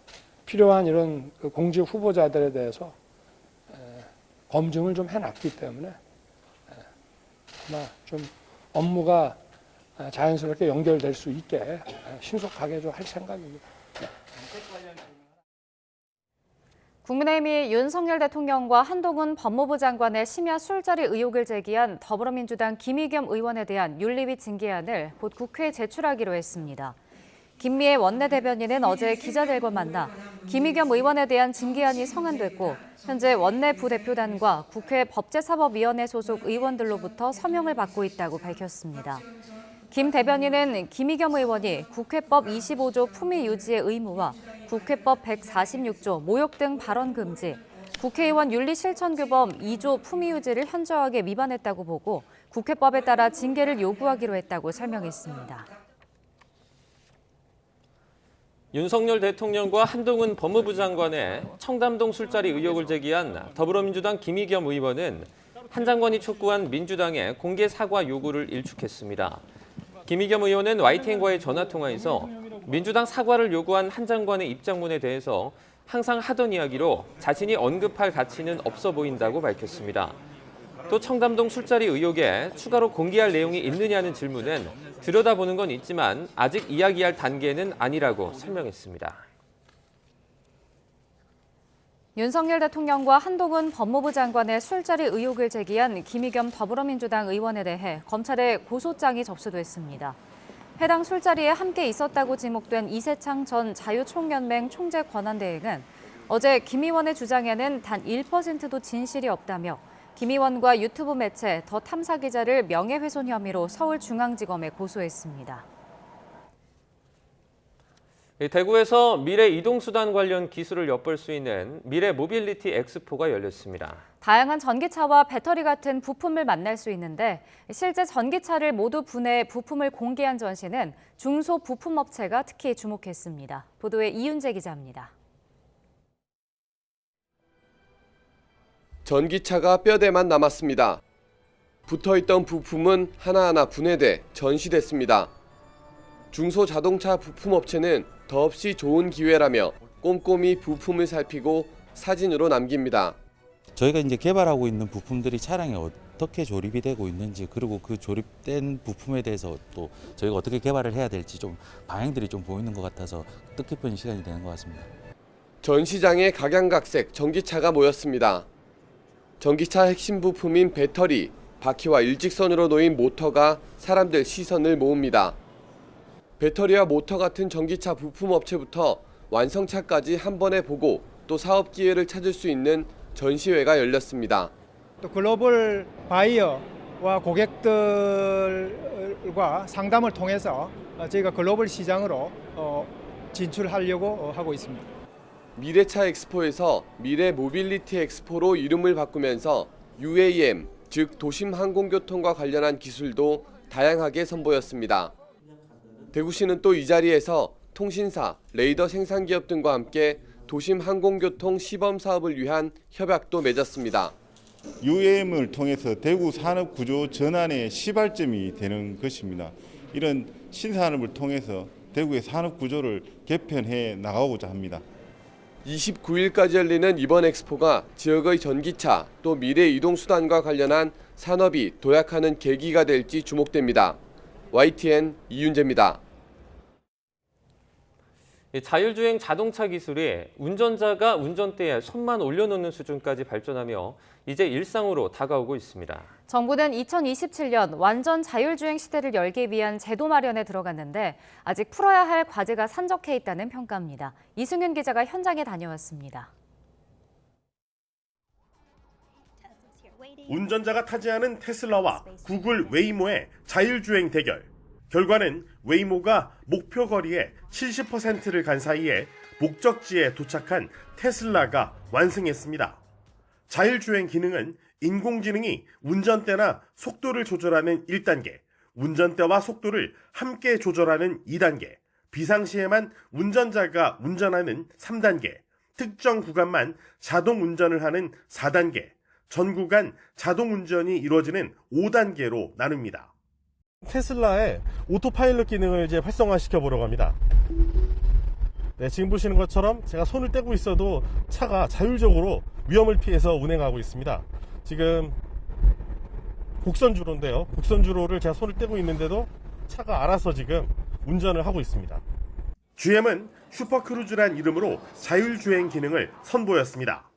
필요한 이런 공직 후보자들에 대해서 검증을 좀 해놨기 때문에 아마 좀 업무가 자연스럽게 연결될 수 있게 신속하게 좀 할 생각입니다. 국민의힘이 윤석열 대통령과 한동훈 법무부 장관의 심야 술자리 의혹을 제기한 더불어민주당 김의겸 의원에 대한 윤리위 징계안을 곧 국회에 제출하기로 했습니다. 김미애 원내대변인은 어제 기자들과 만나 김의겸 의원에 대한 징계안이 성안됐고 현재 원내 부대표단과 국회 법제사법위원회 소속 의원들로부터 서명을 받고 있다고 밝혔습니다. 김 대변인은 김의겸 의원이 국회법 25조 품위 유지의 의무와 국회법 146조 모욕 등 발언 금지, 국회의원 윤리실천규범 2조 품위 유지를 현저하게 위반했다고 보고 국회법에 따라 징계를 요구하기로 했다고 설명했습니다. 윤석열 대통령과 한동훈 법무부 장관의 청담동 술자리 의혹을 제기한 더불어민주당 김의겸 의원은 한 장관이 촉구한 민주당의 공개 사과 요구를 일축했습니다. 김의겸 의원은 YTN과의 전화통화에서 민주당 사과를 요구한 한 장관의 입장문에 대해서 항상 하던 이야기로 자신이 언급할 가치는 없어 보인다고 밝혔습니다. 또 청담동 술자리 의혹에 추가로 공개할 내용이 있느냐는 질문엔 들여다보는 건 있지만 아직 이야기할 단계는 아니라고 설명했습니다. 윤석열 대통령과 한동훈 법무부 장관의 술자리 의혹을 제기한 김의겸 더불어민주당 의원에 대해 검찰에 고소장이 접수됐습니다. 해당 술자리에 함께 있었다고 지목된 이세창 전 자유총연맹 총재 권한대행은 어제 김 의원의 주장에는 단 1%도 진실이 없다며 김 의원과 유튜브 매체 더 탐사 기자를 명예훼손 혐의로 서울중앙지검에 고소했습니다. 대구에서 미래 이동수단 관련 기술을 엿볼 수 있는 미래 모빌리티 엑스포가 열렸습니다. 다양한 전기차와 배터리 같은 부품을 만날 수 있는데 실제 전기차를 모두 분해해 부품을 공개한 전시는 중소부품업체가 특히 주목했습니다. 보도에 이윤재 기자입니다. 전기차가 뼈대만 남았습니다. 붙어있던 부품은 하나하나 분해돼 전시됐습니다. 중소자동차 부품업체는 더없이 좋은 기회라며 꼼꼼히 부품을 살피고 사진으로 남깁니다. 저희가 이제 개발하고 있는 부품들이 차량에 어떻게 조립이 되고 있는지, 그리고 그 조립된 부품에 대해서 또 저희가 어떻게 개발을 해야 될지 좀 방향들이 좀 보이는 것 같아서 뜻깊은 시간이 되는 것 같습니다. 전시장에 각양각색 전기차가 모였습니다. 전기차 핵심 부품인 배터리, 바퀴와 일직선으로 놓인 모터가 사람들 시선을 모읍니다. 배터리와 모터 같은 전기차 부품 업체부터 완성차까지 한 번에 보고 또 사업 기회를 찾을 수 있는 전시회가 열렸습니다. 또 글로벌 바이어와 고객들과 상담을 통해서 저희가 글로벌 시장으로 진출하려고 하고 있습니다. 미래차 엑스포에서 미래 모빌리티 엑스포로 이름을 바꾸면서 UAM, 즉 도심 항공교통과 관련한 기술도 다양하게 선보였습니다. 대구시는 또 이 자리에서 통신사, 레이더 생산기업 등과 함께 도심 항공교통 시범 사업을 위한 협약도 맺었습니다. UAM을 통해서 대구 산업 구조 전환의 시발점이 되는 것입니다. 이런 신산업을 통해서 대구의 산업 구조를 개편해 나가고자 합니다. 29일까지 열리는 이번 엑스포가 지역의 전기차 또 미래 이동수단과 관련한 산업이 도약하는 계기가 될지 주목됩니다. YTN 이윤재입니다. 자율주행 자동차 기술이 운전자가 운전대에 손만 올려놓는 수준까지 발전하며 이제 일상으로 다가오고 있습니다. 정부는 2027년 완전 자율주행 시대를 열기 위한 제도 마련에 들어갔는데 아직 풀어야 할 과제가 산적해 있다는 평가입니다. 이승윤 기자가 현장에 다녀왔습니다. 운전자가 타지 않은 테슬라와 구글 웨이모의 자율주행 대결. 결과는 웨이모가 목표 거리의 70%를 간 사이에 목적지에 도착한 테슬라가 완승했습니다. 자율주행 기능은 인공지능이 운전대나 속도를 조절하는 1단계, 운전대와 속도를 함께 조절하는 2단계, 비상시에만 운전자가 운전하는 3단계, 특정 구간만 자동 운전을 하는 4단계, 전 구간 자동 운전이 이루어지는 5단계로 나눕니다. 테슬라의 오토파일럿 기능을 이제 활성화시켜 보려고 합니다. 네, 지금 보시는 것처럼 제가 손을 떼고 있어도 차가 자율적으로 위험을 피해서 운행하고 있습니다. 지금 곡선주로인데요. 곡선주로를 제가 손을 떼고 있는데도 차가 알아서 지금 운전을 하고 있습니다. GM은 슈퍼크루즈란 이름으로 자율주행 기능을 선보였습니다.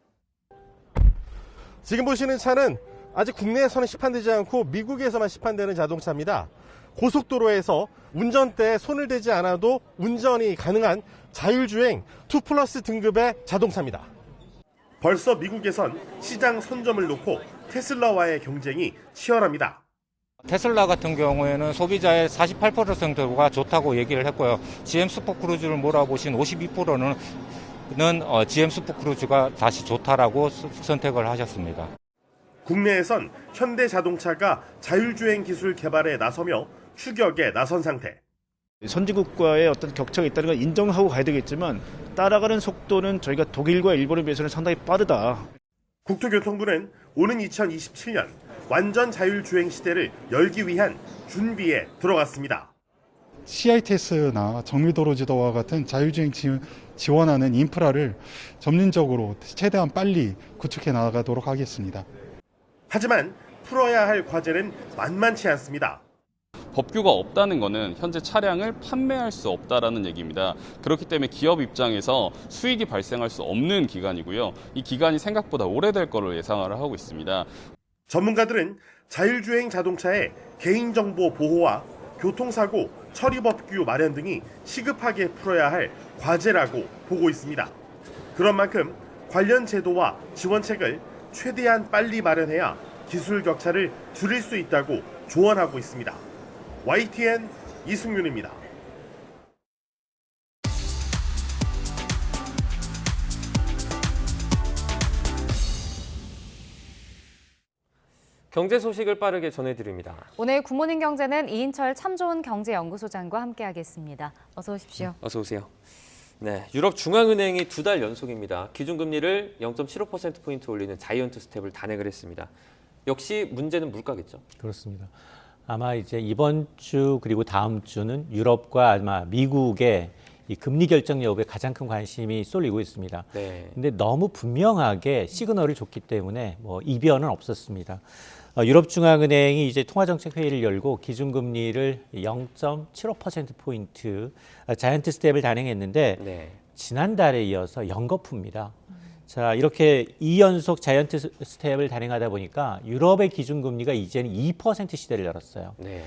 지금 보시는 차는 아직 국내에서는 시판되지 않고 미국에서만 시판되는 자동차입니다. 고속도로에서 운전대에 손을 대지 않아도 운전이 가능한 자율주행 2+ 등급의 자동차입니다. 벌써 미국에선 시장 선점을 놓고 테슬라와의 경쟁이 치열합니다. 테슬라 같은 경우에는 소비자의 48%가 좋다고 얘기를 했고요. GM 슈퍼크루즈를 몰아보신 52%는 GM 슈퍼크루즈가 다시 좋다라고 선택을 하셨습니다. 국내에선 현대자동차가 자율주행 기술 개발에 나서며 추격에 나선 상태. 선진국과의 어떤 격차가 있다는 걸 인정하고 가야 되겠지만 따라가는 속도는 저희가 독일과 일본에 비해서는 상당히 빠르다. 국토교통부는 오는 2027년 완전 자율주행 시대를 열기 위한 준비에 들어갔습니다. CITS나 정밀도로지도와 같은 자율주행 지원하는 인프라를 점진적으로 최대한 빨리 구축해 나가도록 하겠습니다. 하지만 풀어야 할 과제는 만만치 않습니다. 법규가 없다는 것은 현재 차량을 판매할 수 없다라는 얘기입니다. 그렇기 때문에 기업 입장에서 수익이 발생할 수 없는 기간이고요. 이 기간이 생각보다 오래될 거를 예상을 하고 있습니다. 전문가들은 자율주행 자동차의 개인정보 보호와 교통사고 처리 법규 마련 등이 시급하게 풀어야 할 과제라고 보고 있습니다. 그런 만큼 관련 제도와 지원책을 최대한 빨리 마련해야 기술 격차를 줄일 수 있다고 조언하고 있습니다. YTN 이승윤입니다. 경제 소식을 빠르게 전해드립니다. 오늘 굿모닝 경제는 이인철 참 좋은 경제연구소장과 함께하겠습니다. 어서 오십시오. 어서 오세요. 네, 유럽 중앙은행이 2달 연속입니다. 기준금리를 0.75%포인트 올리는 자이언트 스텝을 단행을 했습니다. 역시 문제는 물가겠죠? 그렇습니다. 아마 이제 이번 주 그리고 다음 주는 유럽과 아마 미국의 이 금리 결정 여부에 가장 큰 관심이 쏠리고 있습니다. 네. 근데 너무 분명하게 시그널을 줬기 때문에 뭐 이변은 없었습니다. 유럽 중앙은행이 이제 통화정책 회의를 열고 기준금리를 0.75%포인트 자이언트 스텝을 단행했는데 네. 지난달에 이어서 연거푸입니다. 자, 이렇게 2연속 자이언트 스텝을 단행하다 보니까 유럽의 기준금리가 이제는 2% 시대를 열었어요. 네.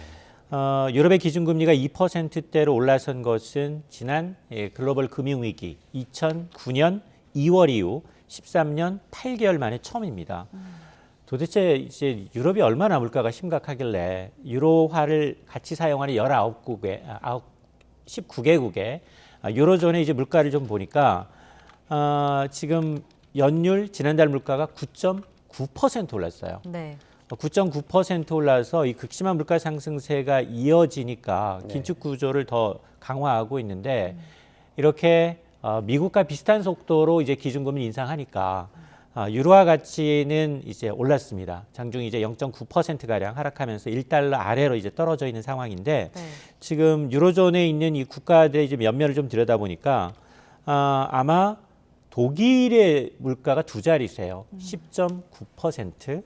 유럽의 기준금리가 2%대로 올라선 것은 지난 글로벌 금융위기 2009년 2월 이후 13년 8개월 만에 처음입니다. 도대체 이제 유럽이 얼마나 물가가 심각하길래 유로화를 같이 사용하는 19개국의 유로존의 이제 물가를 좀 보니까 지금 연율 지난달 물가가 9.9% 올랐어요. 네. 9.9% 올라서 이 극심한 물가 상승세가 이어지니까 긴축 구조를 더 강화하고 있는데 이렇게 미국과 비슷한 속도로 이제 기준금리 인상하니까 유로화 가치는 이제 올랐습니다. 장중 이제 0.9% 가량 하락하면서 1달러 아래로 이제 떨어져 있는 상황인데 지금 유로존에 있는 이 국가들의 이제 면면을 좀 들여다보니까 아마 독일의 물가가 두 자릿수예요. 10.9%.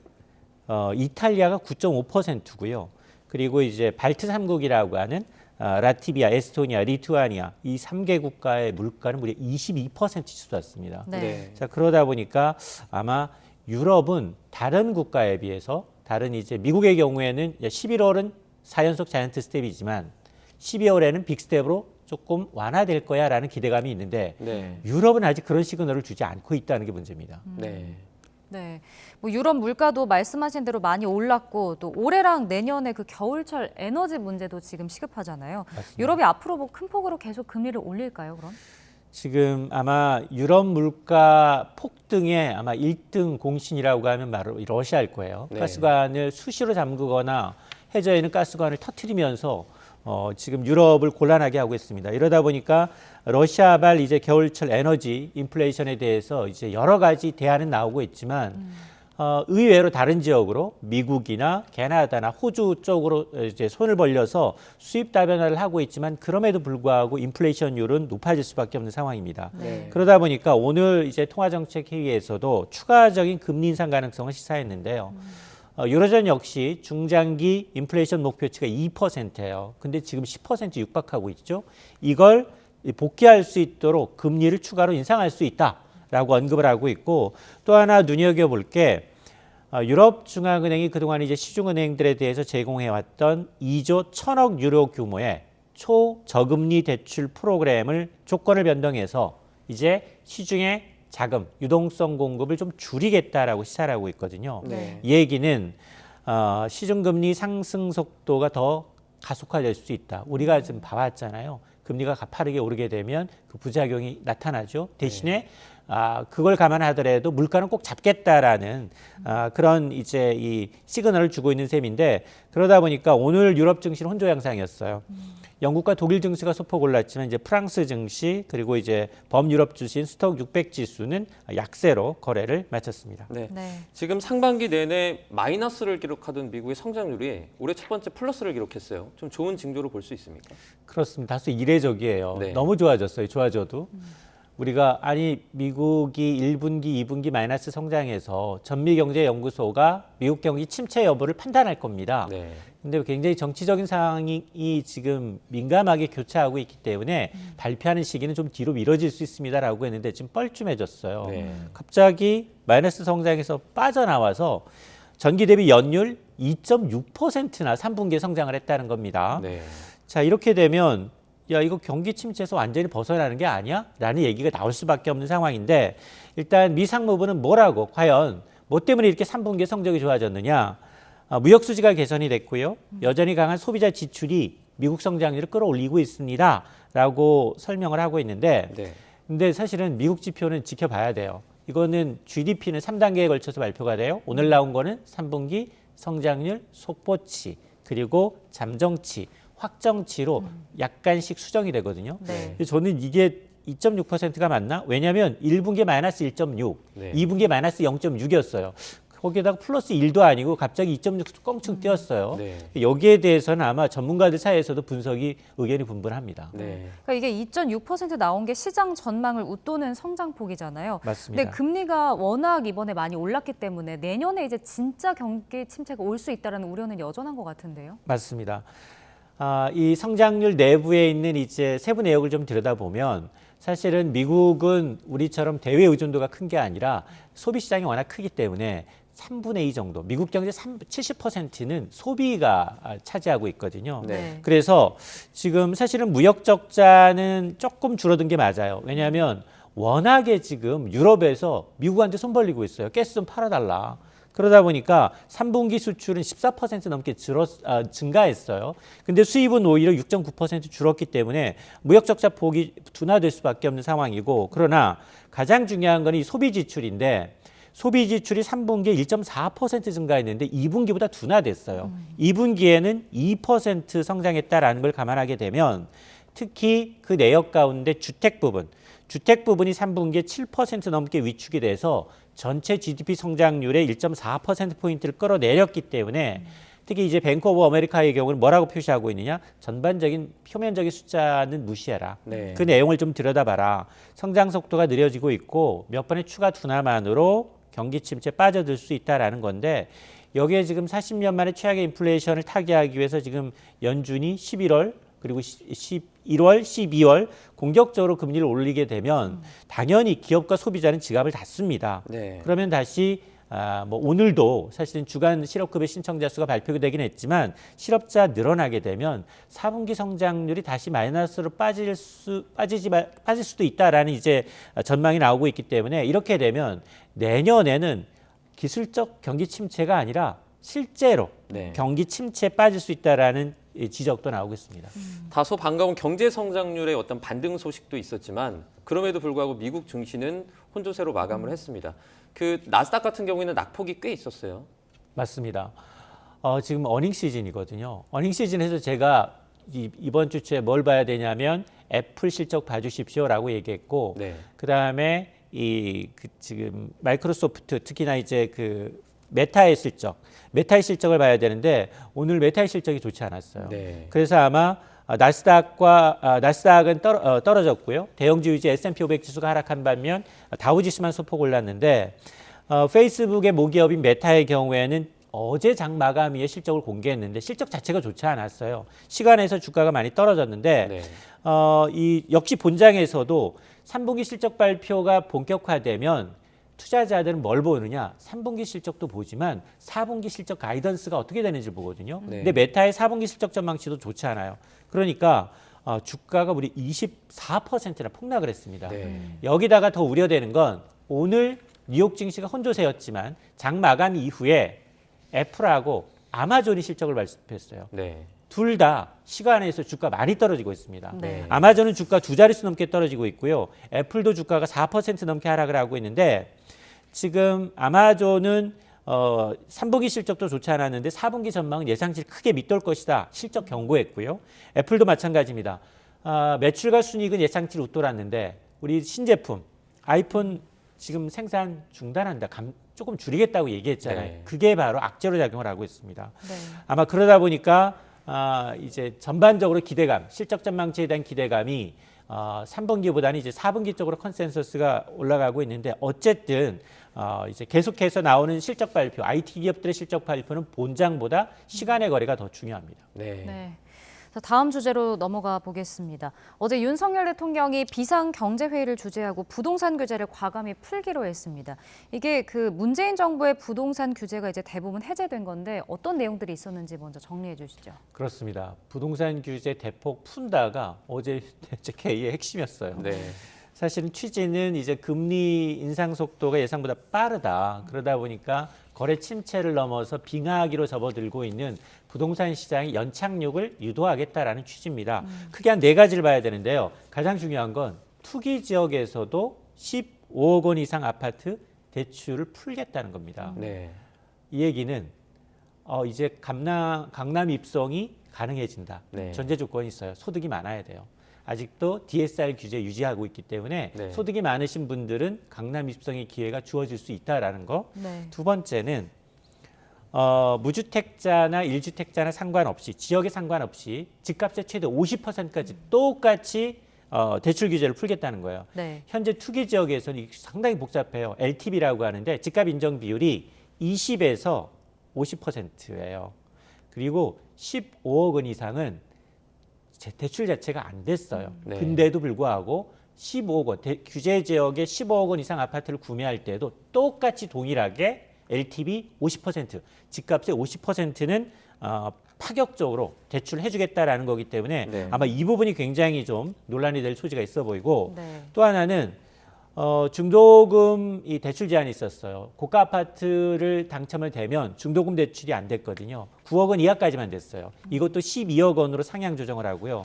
이탈리아가 9.5%고요. 그리고 이제 발트 3국이라고 하는 라트비아, 에스토니아, 리투아니아 이 3개 국가의 물가는 무려 22% 치솟았습니다. 네. 자, 그러다 보니까 아마 유럽은 다른 국가에 비해서 다른 이제 미국의 경우에는 11월은 4연속 자이언트 스텝이지만 12월에는 빅스텝으로 조금 완화될 거야라는 기대감이 있는데 네. 유럽은 아직 그런 시그널을 주지 않고 있다는 게 문제입니다. 네. 네, 뭐 유럽 물가도 말씀하신 대로 많이 올랐고 또 올해랑 내년에 그 겨울철 에너지 문제도 지금 시급하잖아요. 맞습니다. 유럽이 앞으로 뭐 큰 폭으로 계속 금리를 올릴까요, 그럼? 지금 아마 유럽 물가 폭등의 아마 1등 공신이라고 하면 바로 러시아일 거예요. 네. 가스관을 수시로 잠그거나 해저에 있는 가스관을 터트리면서 지금 유럽을 곤란하게 하고 있습니다. 이러다 보니까 러시아발 이제 겨울철 에너지 인플레이션에 대해서 이제 여러 가지 대안은 나오고 있지만 의외로 다른 지역으로 미국이나 캐나다나 호주 쪽으로 이제 손을 벌려서 수입 다변화를 하고 있지만 그럼에도 불구하고 인플레이션율은 높아질 수밖에 없는 상황입니다. 네. 그러다 보니까 오늘 이제 통화정책회의에서도 추가적인 금리 인상 가능성을 시사했는데요. 유로존 역시 중장기 인플레이션 목표치가 2%예요. 근데 지금 10% 육박하고 있죠. 이걸 복귀할 수 있도록 금리를 추가로 인상할 수 있다라고 언급을 하고 있고 또 하나 눈여겨볼 게 유럽 중앙은행이 그동안 이제 시중은행들에 대해서 제공해왔던 2조 1,000억 유로 규모의 초저금리 대출 프로그램을 조건을 변동해서 이제 시중에 자금, 유동성 공급을 좀 줄이겠다라고 시사를 하고 있거든요. 네. 이 얘기는 시중금리 상승 속도가 더 가속화될 수 있다. 우리가 지금 봐왔잖아요. 금리가 가파르게 오르게 되면 그 부작용이 나타나죠. 대신에 그걸 감안하더라도 물가는 꼭 잡겠다라는 그런 이제 이 시그널을 주고 있는 셈인데 그러다 보니까 오늘 유럽 증시는 혼조 양상이었어요. 영국과 독일 증시가 소폭 올랐지만 이제 프랑스 증시 그리고 이제 범유럽 주신 스톡 600 지수는 약세로 거래를 마쳤습니다. 네. 네. 지금 상반기 내내 마이너스를 기록하던 미국의 성장률이 올해 첫 번째 플러스를 기록했어요. 좀 좋은 징조로 볼 수 있습니까? 그렇습니다. 다소 이례적이에요. 네. 너무 좋아졌어요. 좋아져도. 우리가 미국이 1분기, 2분기 마이너스 성장해서 전미경제연구소가 미국 경기 침체 여부를 판단할 겁니다. 네. 근데 굉장히 정치적인 상황이 지금 민감하게 교차하고 있기 때문에 발표하는 시기는 좀 뒤로 미뤄질 수 있습니다라고 했는데 지금 뻘쭘해졌어요. 네. 갑자기 마이너스 성장에서 빠져나와서 전기 대비 연율 2.6%나 3분기에 성장을 했다는 겁니다. 네. 자, 이렇게 되면 야, 이거 경기 침체에서 완전히 벗어나는 게 아니야? 라는 얘기가 나올 수밖에 없는 상황인데 일단 미 상무부는 뭐라고 과연 뭐 때문에 이렇게 3분기에 성적이 좋아졌느냐? 무역 수지가 개선이 됐고요. 여전히 강한 소비자 지출이 미국 성장률을 끌어올리고 있습니다. 라고 설명을 하고 있는데 네. 근데 사실은 미국 지표는 지켜봐야 돼요. 이거는 GDP는 3단계에 걸쳐서 발표가 돼요. 오늘 나온 거는 3분기 성장률 속보치 그리고 잠정치 확정치로 약간씩 수정이 되거든요. 네. 저는 이게 2.6%가 맞나? 왜냐하면 1분기에 마이너스 1.6, 네. 2분기에 마이너스 0.6이었어요. 거기에다가 플러스 1도 아니고 갑자기 2.6 껑충 뛰었어요. 네. 여기에 대해서는 아마 전문가들 사이에서도 분석이 의견이 분분합니다. 네. 그러니까 이게 2.6% 나온 게 시장 전망을 웃도는 성장폭이잖아요. 맞습니다. 근데 금리가 워낙 이번에 많이 올랐기 때문에 내년에 이제 진짜 경기 침체가 올 수 있다는 우려는 여전한 것 같은데요. 맞습니다. 이 성장률 내부에 있는 이제 세부 내역을 좀 들여다보면 사실은 미국은 우리처럼 대외 의존도가 큰 게 아니라 소비 시장이 워낙 크기 때문에 3분의 2 정도, 미국 경제 70%는 소비가 차지하고 있거든요. 네. 그래서 지금 사실은 무역 적자는 조금 줄어든 게 맞아요. 왜냐하면 워낙에 지금 유럽에서 미국한테 손 벌리고 있어요. 가스 좀 팔아달라. 그러다 보니까 3분기 수출은 14% 넘게 증가했어요. 근데 수입은 오히려 6.9% 줄었기 때문에 무역 적자 폭이 둔화될 수밖에 없는 상황이고 그러나 가장 중요한 건 이 소비 지출인데 소비 지출이 3분기에 1.4% 증가했는데 2분기보다 둔화됐어요. 2분기에는 2% 성장했다라는 걸 감안하게 되면 특히 그 내역 가운데 주택 부분이 3분기에 7% 넘게 위축이 돼서 전체 GDP 성장률의 1.4%포인트를 끌어내렸기 때문에 특히 이제 뱅크 오브 아메리카의 경우는 뭐라고 표시하고 있느냐? 전반적인 표면적인 숫자는 무시해라. 네. 그 내용을 좀 들여다봐라. 성장 속도가 느려지고 있고 몇 번의 추가 둔화만으로 경기 침체에 빠져들 수 있다라는 건데 여기에 지금 40년 만에 최악의 인플레이션을 타개하기 위해서 지금 연준이 11월 그리고 11월, 12월 공격적으로 금리를 올리게 되면 당연히 기업과 소비자는 지갑을 닫습니다. 네. 그러면 다시 뭐 오늘도 사실은 주간 실업급여 신청자 수가 발표가 되긴 했지만 실업자 늘어나게 되면 4분기 성장률이 다시 마이너스로 빠질 수도 있다라는 이제 전망이 나오고 있기 때문에 이렇게 되면 내년에는 기술적 경기 침체가 아니라 실제로 네. 경기 침체에 빠질 수 있다라는 지적도 나오고 있습니다. 다소 반가운 경제 성장률의 어떤 반등 소식도 있었지만 그럼에도 불구하고 미국 증시는 혼조세로 마감을 했습니다. 그 나스닥 같은 경우에는 낙폭이 꽤 있었어요. 맞습니다. 지금 어닝 시즌이거든요. 어닝 시즌에서 제가 이번 주에 뭘 봐야 되냐면 애플 실적 봐주십시오라고 얘기했고, 네. 그다음에 지금 마이크로소프트 특히나 이제 그 메타의 실적을 봐야 되는데 오늘 메타의 실적이 좋지 않았어요. 네. 그래서 아마 나스닥은 떨어졌고요. 대형주유지 S&P 500 지수가 하락한 반면 다우지수만 소폭 올랐는데 페이스북의 모기업인 메타의 경우에는 어제 장 마감일에 실적을 공개했는데 실적 자체가 좋지 않았어요. 시간에서 주가가 많이 떨어졌는데 네. 역시 본장에서도 3분기 실적 발표가 본격화되면 투자자들은 뭘 보느냐? 3분기 실적도 보지만 4분기 실적 가이던스가 어떻게 되는지 보거든요. 네. 근데 메타의 4분기 실적 전망치도 좋지 않아요. 그러니까 주가가 우리 24%나 폭락을 했습니다. 네. 여기다가 더 우려되는 건 오늘 뉴욕 증시가 혼조세였지만 장 마감 이후에 애플하고 아마존이 실적을 발표했어요. 네. 둘 다 시간에서 주가 많이 떨어지고 있습니다. 네. 아마존은 주가 2자릿수 넘게 떨어지고 있고요. 애플도 주가가 4% 넘게 하락을 하고 있는데 지금 아마존은 3분기 실적도 좋지 않았는데 4분기 전망은 예상치를 크게 밑돌 것이다. 실적 경고했고요. 애플도 마찬가지입니다. 매출과 순이익은 예상치를 웃돌았는데 우리 신제품 아이폰 지금 생산 중단한다. 조금 줄이겠다고 얘기했잖아요. 네. 그게 바로 악재로 작용을 하고 있습니다. 네. 아마 그러다 보니까 이제 전반적으로 기대감, 실적 전망치에 대한 기대감이 3분기보다는 이제 4분기 쪽으로 컨센서스가 올라가고 있는데 어쨌든 이제 계속해서 나오는 실적 발표, IT 기업들의 실적 발표는 본장보다 시간의 거래가 더 중요합니다. 네. 네. 자, 다음 주제로 넘어가 보겠습니다. 어제 윤석열 대통령이 비상경제회의를 주재하고 부동산 규제를 과감히 풀기로 했습니다. 이게 그 문재인 정부의 부동산 규제가 이제 대부분 해제된 건데 어떤 내용들이 있었는지 먼저 정리해 주시죠. 그렇습니다. 부동산 규제 대폭 푼다가 어제 대책회의의 핵심이었어요. 네. 사실은 취지는 이제 금리 인상 속도가 예상보다 빠르다. 그러다 보니까 거래 침체를 넘어서 빙하기로 접어들고 있는 부동산 시장의 연착륙을 유도하겠다라는 취지입니다. 크게 한 4가지를 봐야 되는데요. 가장 중요한 건 투기 지역에서도 15억 원 이상 아파트 대출을 풀겠다는 겁니다. 네. 이 얘기는 이제 강남 입성이 가능해진다. 네. 전제 조건이 있어요. 소득이 많아야 돼요. 아직도 DSR 규제 유지하고 있기 때문에 네. 소득이 많으신 분들은 강남 입성의 기회가 주어질 수 있다라는 거. 네. 두 번째는 무주택자나 1주택자나 상관없이 지역에 상관없이 집값의 최대 50%까지 똑같이 대출 규제를 풀겠다는 거예요. 네. 현재 투기 지역에서는 상당히 복잡해요. LTV라고 하는데 집값 인정 비율이 20에서 50%예요. 그리고 15억 원 이상은 대출 자체가 안 됐어요. 네. 근데도 불구하고 15억 원, 규제 지역에 15억 원 이상 아파트를 구매할 때도 똑같이 동일하게 LTV 50%, 집값의 50%는 파격적으로 대출을 해주겠다라는 거기 때문에 네. 아마 이 부분이 굉장히 좀 논란이 될 소지가 있어 보이고 네. 또 하나는 중도금 이 대출 제한이 있었어요. 고가 아파트를 당첨을 되면 중도금 대출이 안 됐거든요. 9억 원 이하까지만 됐어요. 이것도 12억 원으로 상향 조정을 하고요.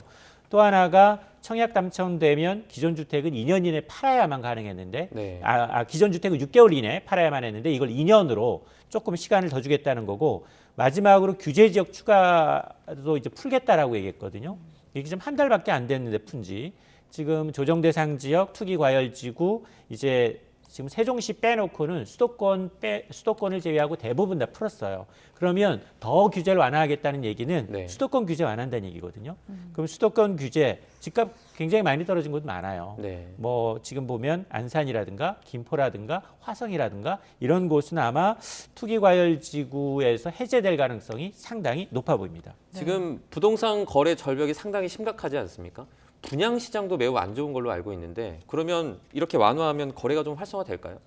또 하나가 청약 당첨되면 기존 주택은 2년 이내에 팔아야만 가능했는데 네. 기존 주택은 6개월 이내에 팔아야만 했는데 이걸 2년으로 조금 시간을 더 주겠다는 거고 마지막으로 규제 지역 추가도 이제 풀겠다라고 얘기했거든요. 이게 지금 한 달밖에 안 됐는데 푼지 지금 조정 대상 지역, 투기 과열 지구 이제 지금 세종시 빼놓고는 수도권을 제외하고 대부분 다 풀었어요. 그러면 더 규제를 완화하겠다는 얘기는 네. 수도권 규제 완화한다는 얘기거든요. 그럼 수도권 규제, 집값 굉장히 많이 떨어진 곳 많아요. 네. 뭐 지금 보면 안산이라든가 김포라든가 화성이라든가 이런 곳은 아마 투기과열지구에서 해제될 가능성이 상당히 높아 보입니다. 지금 부동산 거래 절벽이 상당히 심각하지 않습니까? 분양 시장도 매우 안 좋은 걸로 알고 있는데 그러면 이렇게 완화하면 거래가 좀 활성화될까요?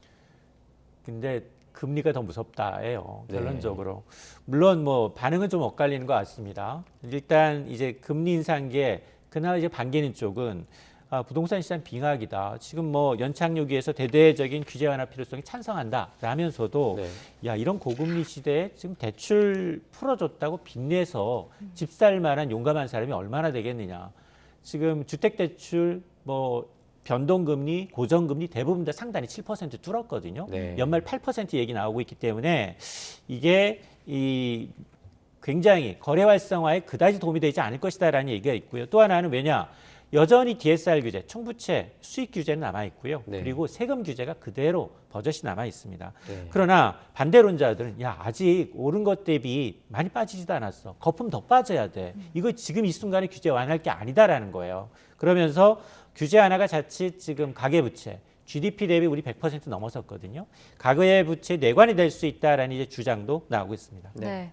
근데 금리가 더 무섭다예요. 네. 결론적으로. 물론 뭐 반응은 좀 엇갈리는 것 같습니다. 일단 이제 금리 인상기에 그나마 이제 반기는 쪽은 부동산 시장 빙하기다. 지금 뭐 연착륙위에서 대대적인 규제 완화 필요성이 찬성한다. 라면서도 네. 야 이런 고금리 시대에 지금 대출 풀어줬다고 빚내서 집 살 만한 용감한 사람이 얼마나 되겠느냐. 지금 주택대출 뭐 변동금리, 고정금리 대부분 다 상단이 7% 뚫었거든요. 네. 연말 8% 얘기 나오고 있기 때문에 이게 굉장히 거래 활성화에 그다지 도움이 되지 않을 것이다라는 얘기가 있고요. 또 하나는 왜냐? 여전히 DSR 규제, 총부채 수익 규제는 남아 있고요. 네. 그리고 세금 규제가 그대로 버젓이 남아 있습니다. 네. 그러나 반대론자들은 야 아직 오른 것 대비 많이 빠지지도 않았어. 거품 더 빠져야 돼. 이거 지금 이 순간에 규제 완화할 게 아니다라는 거예요. 그러면서 규제 완화가 자칫 지금 가계부채, GDP 대비 우리 100% 넘어섰거든요. 가계부채 내관이 될 수 있다라는 이제 주장도 나오고 있습니다. 네.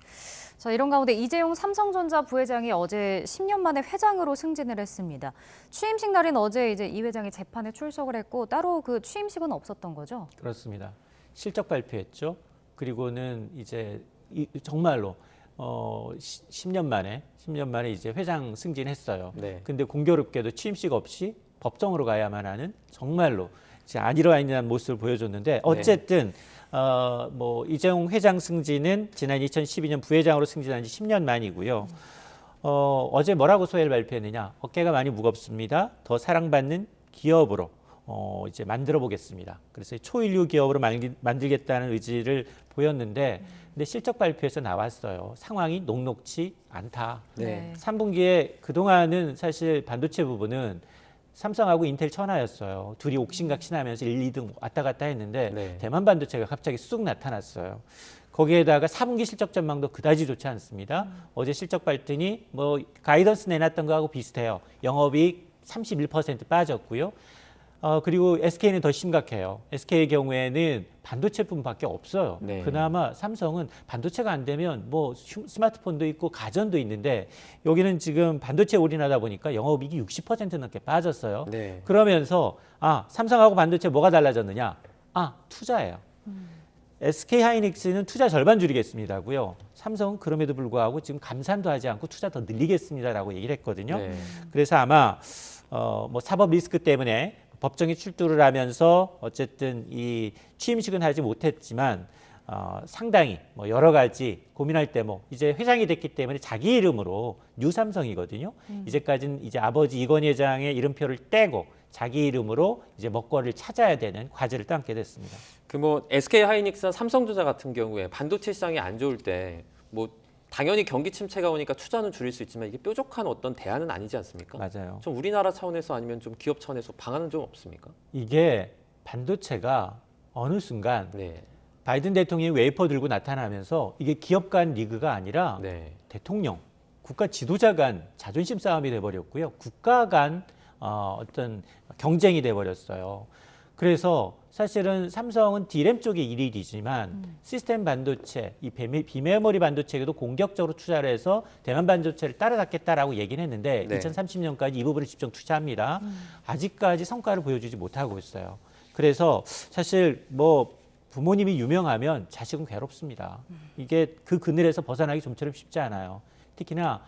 자, 이런 가운데 이재용 삼성전자 부회장이 어제 10년 만에 회장으로 승진을 했습니다. 취임식 날인 어제 이제 이 회장이 재판에 출석을 했고 따로 그 취임식은 없었던 거죠? 그렇습니다. 실적 발표했죠. 그리고는 이제 정말로 10년 만에 이제 회장 승진했어요. 네. 근데 공교롭게도 취임식 없이 법정으로 가야만 하는 정말로 이제 안 일어나는 모습을 보여줬는데 어쨌든 뭐 이재용 회장 승진은 지난 2012년 부회장으로 승진한 지 10년 만이고요. 어제 뭐라고 소회를 발표했느냐? 어깨가 많이 무겁습니다. 더 사랑받는 기업으로 이제 만들어 보겠습니다. 그래서 초일류 기업으로 만들겠다는 의지를 보였는데 근데 실적 발표에서 나왔어요. 상황이 녹록치 않다. 네. 3분기에 그동안은 사실 반도체 부분은 삼성하고 인텔 천하였어요. 둘이 옥신각신하면서 1, 2등 왔다 갔다 했는데 네. 대만 반도체가 갑자기 쑥 나타났어요. 거기에다가 4분기 실적 전망도 그다지 좋지 않습니다. 어제 실적 발표니 뭐 가이던스 내놨던 거하고 비슷해요. 영업이익 31% 빠졌고요. 그리고 SK는 더 심각해요. SK의 경우에는 반도체품밖에 없어요. 네. 그나마 삼성은 반도체가 안 되면 뭐 스마트폰도 있고 가전도 있는데 여기는 지금 반도체 올인하다 보니까 영업이익이 60% 넘게 빠졌어요. 네. 그러면서 삼성하고 반도체 뭐가 달라졌느냐? 투자예요. SK하이닉스는 투자 절반 줄이겠습니다고요. 삼성은 그럼에도 불구하고 지금 감산도 하지 않고 투자 더 늘리겠습니다라고 얘기를 했거든요. 네. 그래서 아마 뭐 사법 리스크 때문에 법정에 출두를 하면서 어쨌든 이 취임식은 하지 못했지만 상당히 뭐 여러 가지 고민할 때 뭐 이제 회장이 됐기 때문에 자기 이름으로 뉴삼성이거든요. 이제까지는 이제 아버지 이건희 회장의 이름표를 떼고 자기 이름으로 이제 먹거리를 찾아야 되는 과제를 떠안게 됐습니다. 그 뭐 SK 하이닉스나 삼성전자 같은 경우에 반도체 시장이 안 좋을 때 뭐 당연히 경기 침체가 오니까 투자는 줄일 수 있지만 이게 뾰족한 어떤 대안은 아니지 않습니까? 맞아요. 좀 우리나라 차원에서 아니면 좀 기업 차원에서 방안은 좀 없습니까? 이게 반도체가 어느 순간 네. 바이든 대통령이 웨이퍼 들고 나타나면서 이게 기업 간 리그가 아니라 네. 대통령, 국가 지도자 간 자존심 싸움이 돼버렸고요. 국가 간 어떤 경쟁이 돼버렸어요. 그래서 사실은 삼성은 D램 쪽의 일일이지만 시스템 반도체, 이 비메모리 반도체에도 공격적으로 투자를 해서 대만 반도체를 따라잡겠다라고 얘기는 했는데 네. 2030년까지 이 부분을 집중 투자합니다. 아직까지 성과를 보여주지 못하고 있어요. 그래서 사실 뭐 부모님이 유명하면 자식은 괴롭습니다. 이게 그 그늘에서 벗어나기 좀처럼 쉽지 않아요. 특히나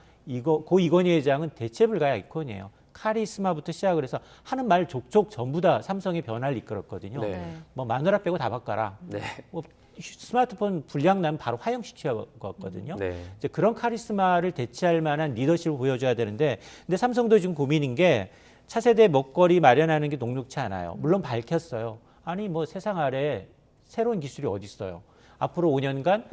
고 이건희 회장은 대체 불가의 아이콘이에요. 카리스마부터 시작을 해서 하는 말 족족 전부 다 삼성의 변화를 이끌었거든요. 네. 뭐 마누라 빼고 다 바꿔라. 네. 뭐 스마트폰 불량 나면 바로 화형시켰거든요. 네. 이제 그런 카리스마를 대체할 만한 리더십을 보여줘야 되는데, 근데 삼성도 지금 고민인 게 차세대 먹거리 마련하는 게 녹록치 않아요. 물론 밝혔어요. 아니 뭐 세상 아래 새로운 기술이 어디 있어요? 앞으로 5년간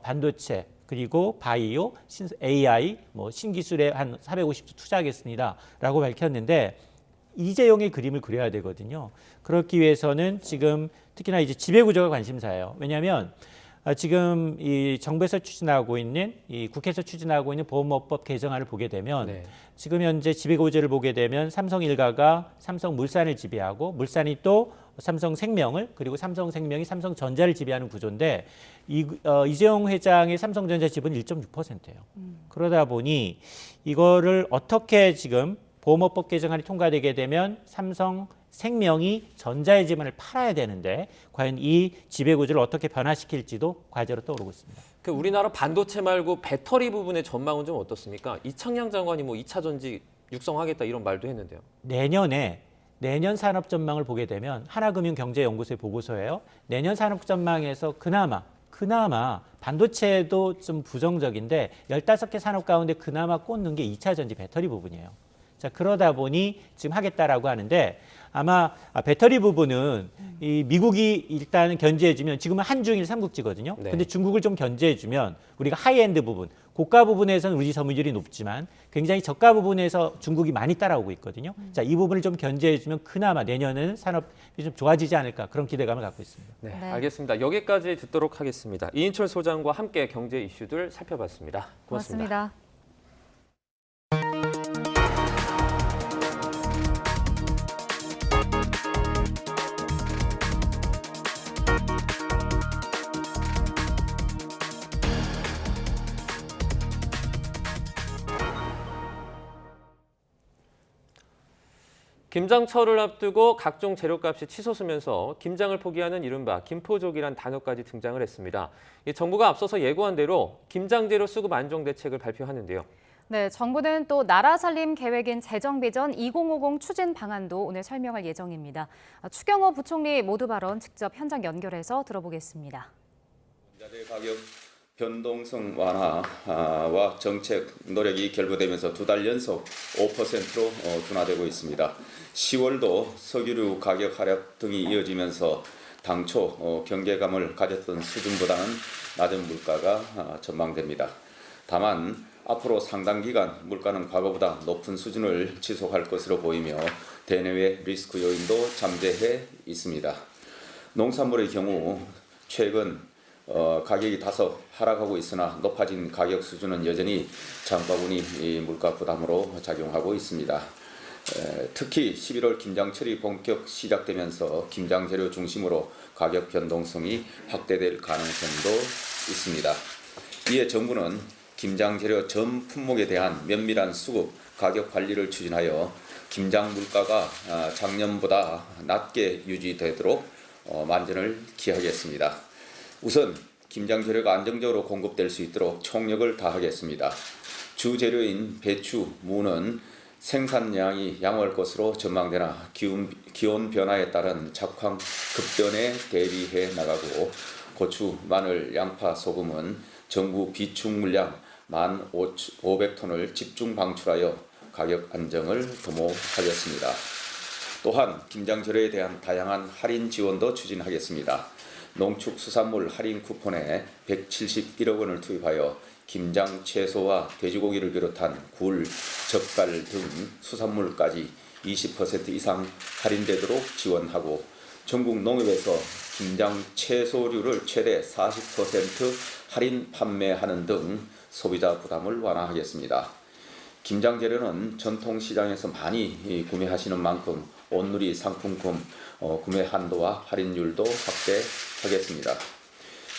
반도체 그리고 바이오, AI, 뭐 신기술에 한 450조 투자하겠습니다라고 밝혔는데 이재용의 그림을 그려야 되거든요. 그렇기 위해서는 지금 특히나 이제 지배구조가 관심사예요. 왜냐하면 지금 이 정부에서 추진하고 있는 이 국회에서 추진하고 있는 보험업법 개정안을 보게 되면 지금 현재 지배구조를 보게 되면 삼성 일가가 삼성물산을 지배하고 물산이 또 삼성생명을 그리고 삼성생명이 삼성전자를 지배하는 구조인데 이재용 회장의 삼성전자 지분은 1.6%예요. 그러다 보니 이거를 어떻게 지금 보험업법 개정안이 통과되게 되면 삼성생명이 전자의 지분을 팔아야 되는데 과연 이 지배구조를 어떻게 변화시킬지도 과제로 떠오르고 있습니다. 그 우리나라 반도체 말고 배터리 부분의 전망은 좀 어떻습니까? 이창양 장관이 뭐 2차 전지 육성하겠다 이런 말도 했는데요. 내년 산업 전망을 보게 되면 하나금융경제연구소의 보고서예요. 내년 산업 전망에서 그나마 반도체도 좀 부정적인데 15개 산업 가운데 그나마 꽂는 게 2차 전지 배터리 부분이에요. 자, 그러다 보니 지금 하겠다라고 하는데 아마 배터리 부분은 이 미국이 일단 견제해주면 지금은 한중일 삼국지거든요. 근데 중국을 좀 견제해주면 우리가 하이엔드 부분, 고가 부분에서는 우리 점유율이 높지만 굉장히 저가 부분에서 중국이 많이 따라오고 있거든요. 자, 이 부분을 좀 견제해주면 그나마 내년에는 산업이 좀 좋아지지 않을까 그런 기대감을 갖고 있습니다. 네, 알겠습니다. 여기까지 듣도록 하겠습니다. 이인철 소장과 함께 경제 이슈들 살펴봤습니다. 고맙습니다. 김장철을 앞두고 각종 재료값이 치솟으면서 김장을 포기하는 이른바 김포족이란 단어까지 등장을 했습니다. 정부가 앞서서 예고한 대로 김장재료 수급 안정 대책을 발표하는데요. 네, 정부는 또 나라 살림 계획인 재정비전 2050 추진 방안도 오늘 설명할 예정입니다. 추경호 부총리 모두 발언 직접 현장 연결해서 들어보겠습니다. 원자재 가격 변동성 완화와 정책 노력이 결부되면서 2달 연속 5%로 둔화되고 있습니다. 10월도 석유류 가격 하락 등이 이어지면서 당초 경계감을 가졌던 수준보다는 낮은 물가가 전망됩니다. 다만 앞으로 상당 기간 물가는 과거보다 높은 수준을 지속할 것으로 보이며 대내외 리스크 요인도 잠재해 있습니다. 농산물의 경우 최근 가격이 다소 하락하고 있으나 높아진 가격 수준은 여전히 장바구니 물가 부담으로 작용하고 있습니다. 특히 11월 김장철이 본격 시작되면서 김장 재료 중심으로 가격 변동성이 확대될 가능성도 있습니다. 이에 정부는 김장 재료 전 품목에 대한 면밀한 수급, 가격 관리를 추진하여 김장 물가가 작년보다 낮게 유지되도록 만전을 기하겠습니다. 우선 김장 재료가 안정적으로 공급될 수 있도록 총력을 다하겠습니다. 주 재료인 배추, 무는 생산량이 양호할 것으로 전망되나 기온 변화에 따른 작황 급변에 대비해 나가고 고추, 마늘, 양파, 소금은 정부 비축 물량 1,500톤을 집중 방출하여 가격 안정을 도모하겠습니다. 또한 김장 재료에 대한 다양한 할인 지원도 추진하겠습니다. 농축수산물 할인 쿠폰에 171억 원을 투입하여 김장 채소와 돼지고기를 비롯한 굴, 젓갈 등 수산물까지 20% 이상 할인되도록 지원하고 전국 농협에서 김장 채소류를 최대 40% 할인 판매하는 등 소비자 부담을 완화하겠습니다. 김장 재료는 전통시장에서 많이 구매하시는 만큼 온누리 상품권 구매 한도와 할인율도 확대하겠습니다.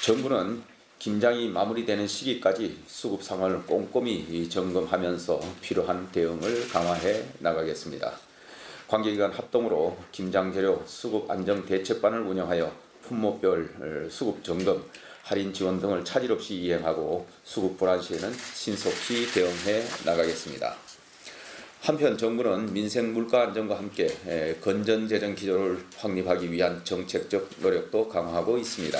정부는 김장이 마무리되는 시기까지 수급 상황을 꼼꼼히 점검하면서 필요한 대응을 강화해 나가겠습니다. 관계기관 합동으로 김장 재료 수급 안정 대책반을 운영하여 품목별 수급 점검, 할인 지원 등을 차질 없이 이행하고 수급 불안 시에는 신속히 대응해 나가겠습니다. 한편 정부는 민생 물가 안정과 함께 건전 재정 기조를 확립하기 위한 정책적 노력도 강화하고 있습니다.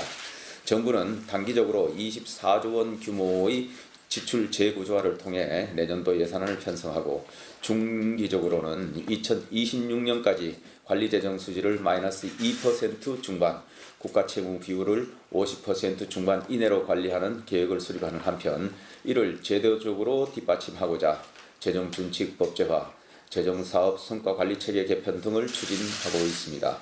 정부는 단기적으로 24조 원 규모의 지출 재구조화를 통해 내년도 예산안을 편성하고 중기적으로는 2026년까지 관리재정 수지를 마이너스 2% 중반, 국가채무 비율을 50% 중반 이내로 관리하는 계획을 수립하는 한편 이를 제도적으로 뒷받침하고자 재정준칙 법제화, 재정사업 성과관리체계 개편 등을 추진하고 있습니다.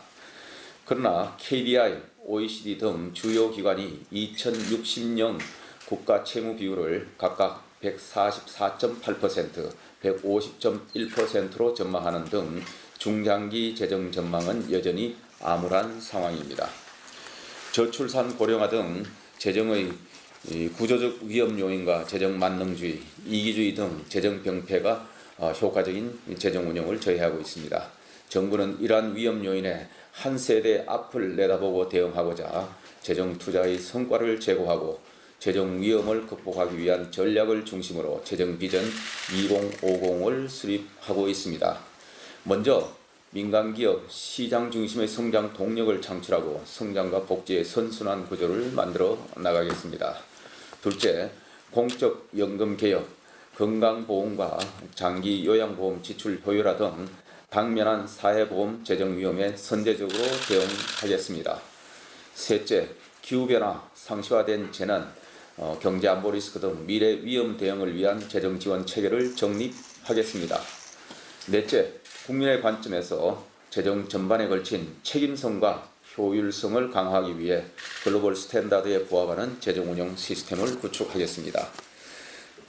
그러나 KDI, OECD 등 주요 기관이 2060년 국가 채무 비율을 각각 144.8%, 150.1%로 전망하는 등 중장기 재정 전망은 여전히 암울한 상황입니다. 저출산 고령화 등 재정의 구조적 위험 요인과 재정 만능주의, 이기주의 등 재정 병폐가 효과적인 재정 운영을 저해하고 있습니다. 정부는 이러한 위험 요인에 한 세대 앞을 내다보고 대응하고자 재정 투자의 성과를 제고하고 재정 위험을 극복하기 위한 전략을 중심으로 재정 비전 2050을 수립하고 있습니다. 먼저 민간기업 시장 중심의 성장 동력을 창출하고 성장과 복지의 선순환 구조를 만들어 나가겠습니다. 둘째, 공적 연금 개혁, 건강보험과 장기 요양보험 지출 효율화 등 당면한 사회보험 재정 위험에 선제적으로 대응하겠습니다. 셋째, 기후변화, 상시화된 재난, 경제안보 리스크 등 미래 위험 대응을 위한 재정 지원 체계를 정립하겠습니다. 넷째, 국민의 관점에서 재정 전반에 걸친 책임성과 효율성을 강화하기 위해 글로벌 스탠다드에 부합하는 재정 운영 시스템을 구축하겠습니다.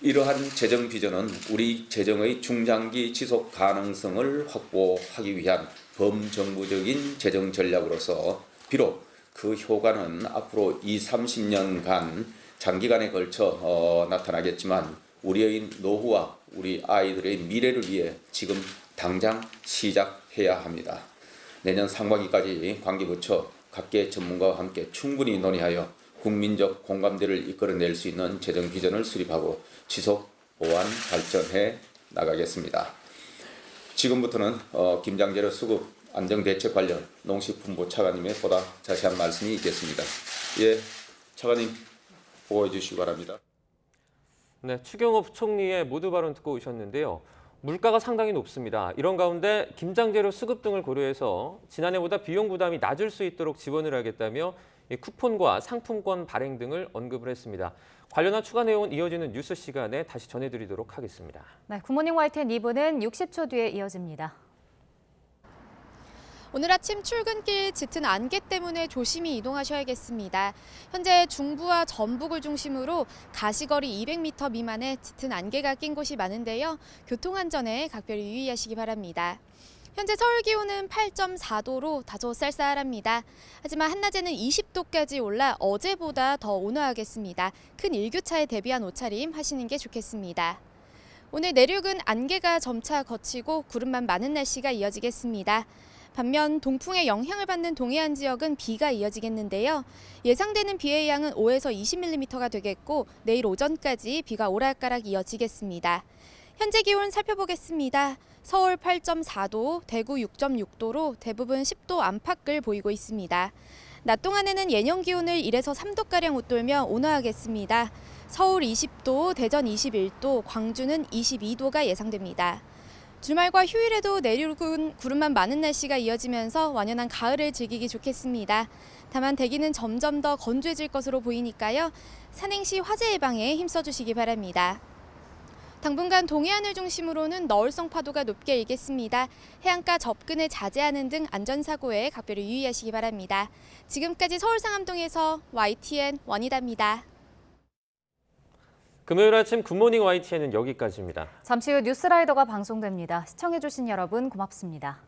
이러한 재정 비전은 우리 재정의 중장기 지속 가능성을 확보하기 위한 범정부적인 재정 전략으로서 비록 그 효과는 앞으로 20-30년간 장기간에 걸쳐 나타나겠지만 우리의 노후와 우리 아이들의 미래를 위해 지금 당장 시작해야 합니다. 내년 상반기까지 관계부처 각계 전문가와 함께 충분히 논의하여 국민적 공감대를 이끌어낼 수 있는 재정 비전을 수립하고 지속 보완 발전해 나가겠습니다. 지금부터는 김장재료 수급 안정대책 관련 농식품부 차관님의 보다 자세한 말씀이 있겠습니다. 예, 차관님 보고해 주시기 바랍니다. 네, 추경호 부총리의 모두 발언 듣고 오셨는데요. 물가가 상당히 높습니다. 이런 가운데 김장재료 수급 등을 고려해서 지난해보다 비용 부담이 낮을 수 있도록 지원을 하겠다며 쿠폰과 상품권 발행 등을 언급을 했습니다. 관련한 추가 내용은 이어지는 뉴스 시간에 다시 전해드리도록 하겠습니다. 네, 굿모닝 YTN 2부는 60초 뒤에 이어집니다. 오늘 아침 출근길 짙은 안개 때문에 조심히 이동하셔야겠습니다. 현재 중부와 전북을 중심으로 가시거리 200m 미만의 짙은 안개가 낀 곳이 많은데요. 교통안전에 각별히 유의하시기 바랍니다. 현재 서울 기온은 8.4도로 다소 쌀쌀합니다. 하지만 한낮에는 20도까지 올라 어제보다 더 온화하겠습니다. 큰 일교차에 대비한 옷차림 하시는 게 좋겠습니다. 오늘 내륙은 안개가 점차 걷히고 구름만 많은 날씨가 이어지겠습니다. 반면 동풍의 영향을 받는 동해안 지역은 비가 이어지겠는데요. 예상되는 비의 양은 5에서 20mm가 되겠고 내일 오전까지 비가 오락가락 이어지겠습니다. 현재 기온 살펴보겠습니다. 서울 8.4도, 대구 6.6도로 대부분 10도 안팎을 보이고 있습니다. 낮 동안에는 예년 기온을 1에서 3도가량 웃돌며 온화하겠습니다. 서울 20도, 대전 21도, 광주는 22도가 예상됩니다. 주말과 휴일에도 내륙은 구름만 많은 날씨가 이어지면서 완연한 가을을 즐기기 좋겠습니다. 다만 대기는 점점 더 건조해질 것으로 보이니까요. 산행시 화재 예방에 힘써주시기 바랍니다. 당분간 동해안을 중심으로는 너울성 파도가 높게 일겠습니다. 해안가 접근을 자제하는 등 안전사고에 각별히 유의하시기 바랍니다. 지금까지 서울 상암동에서 YTN 원희다입니다. 금요일 아침 굿모닝 YTN은 여기까지입니다. 잠시 후 뉴스라이더가 방송됩니다. 시청해주신 여러분 고맙습니다.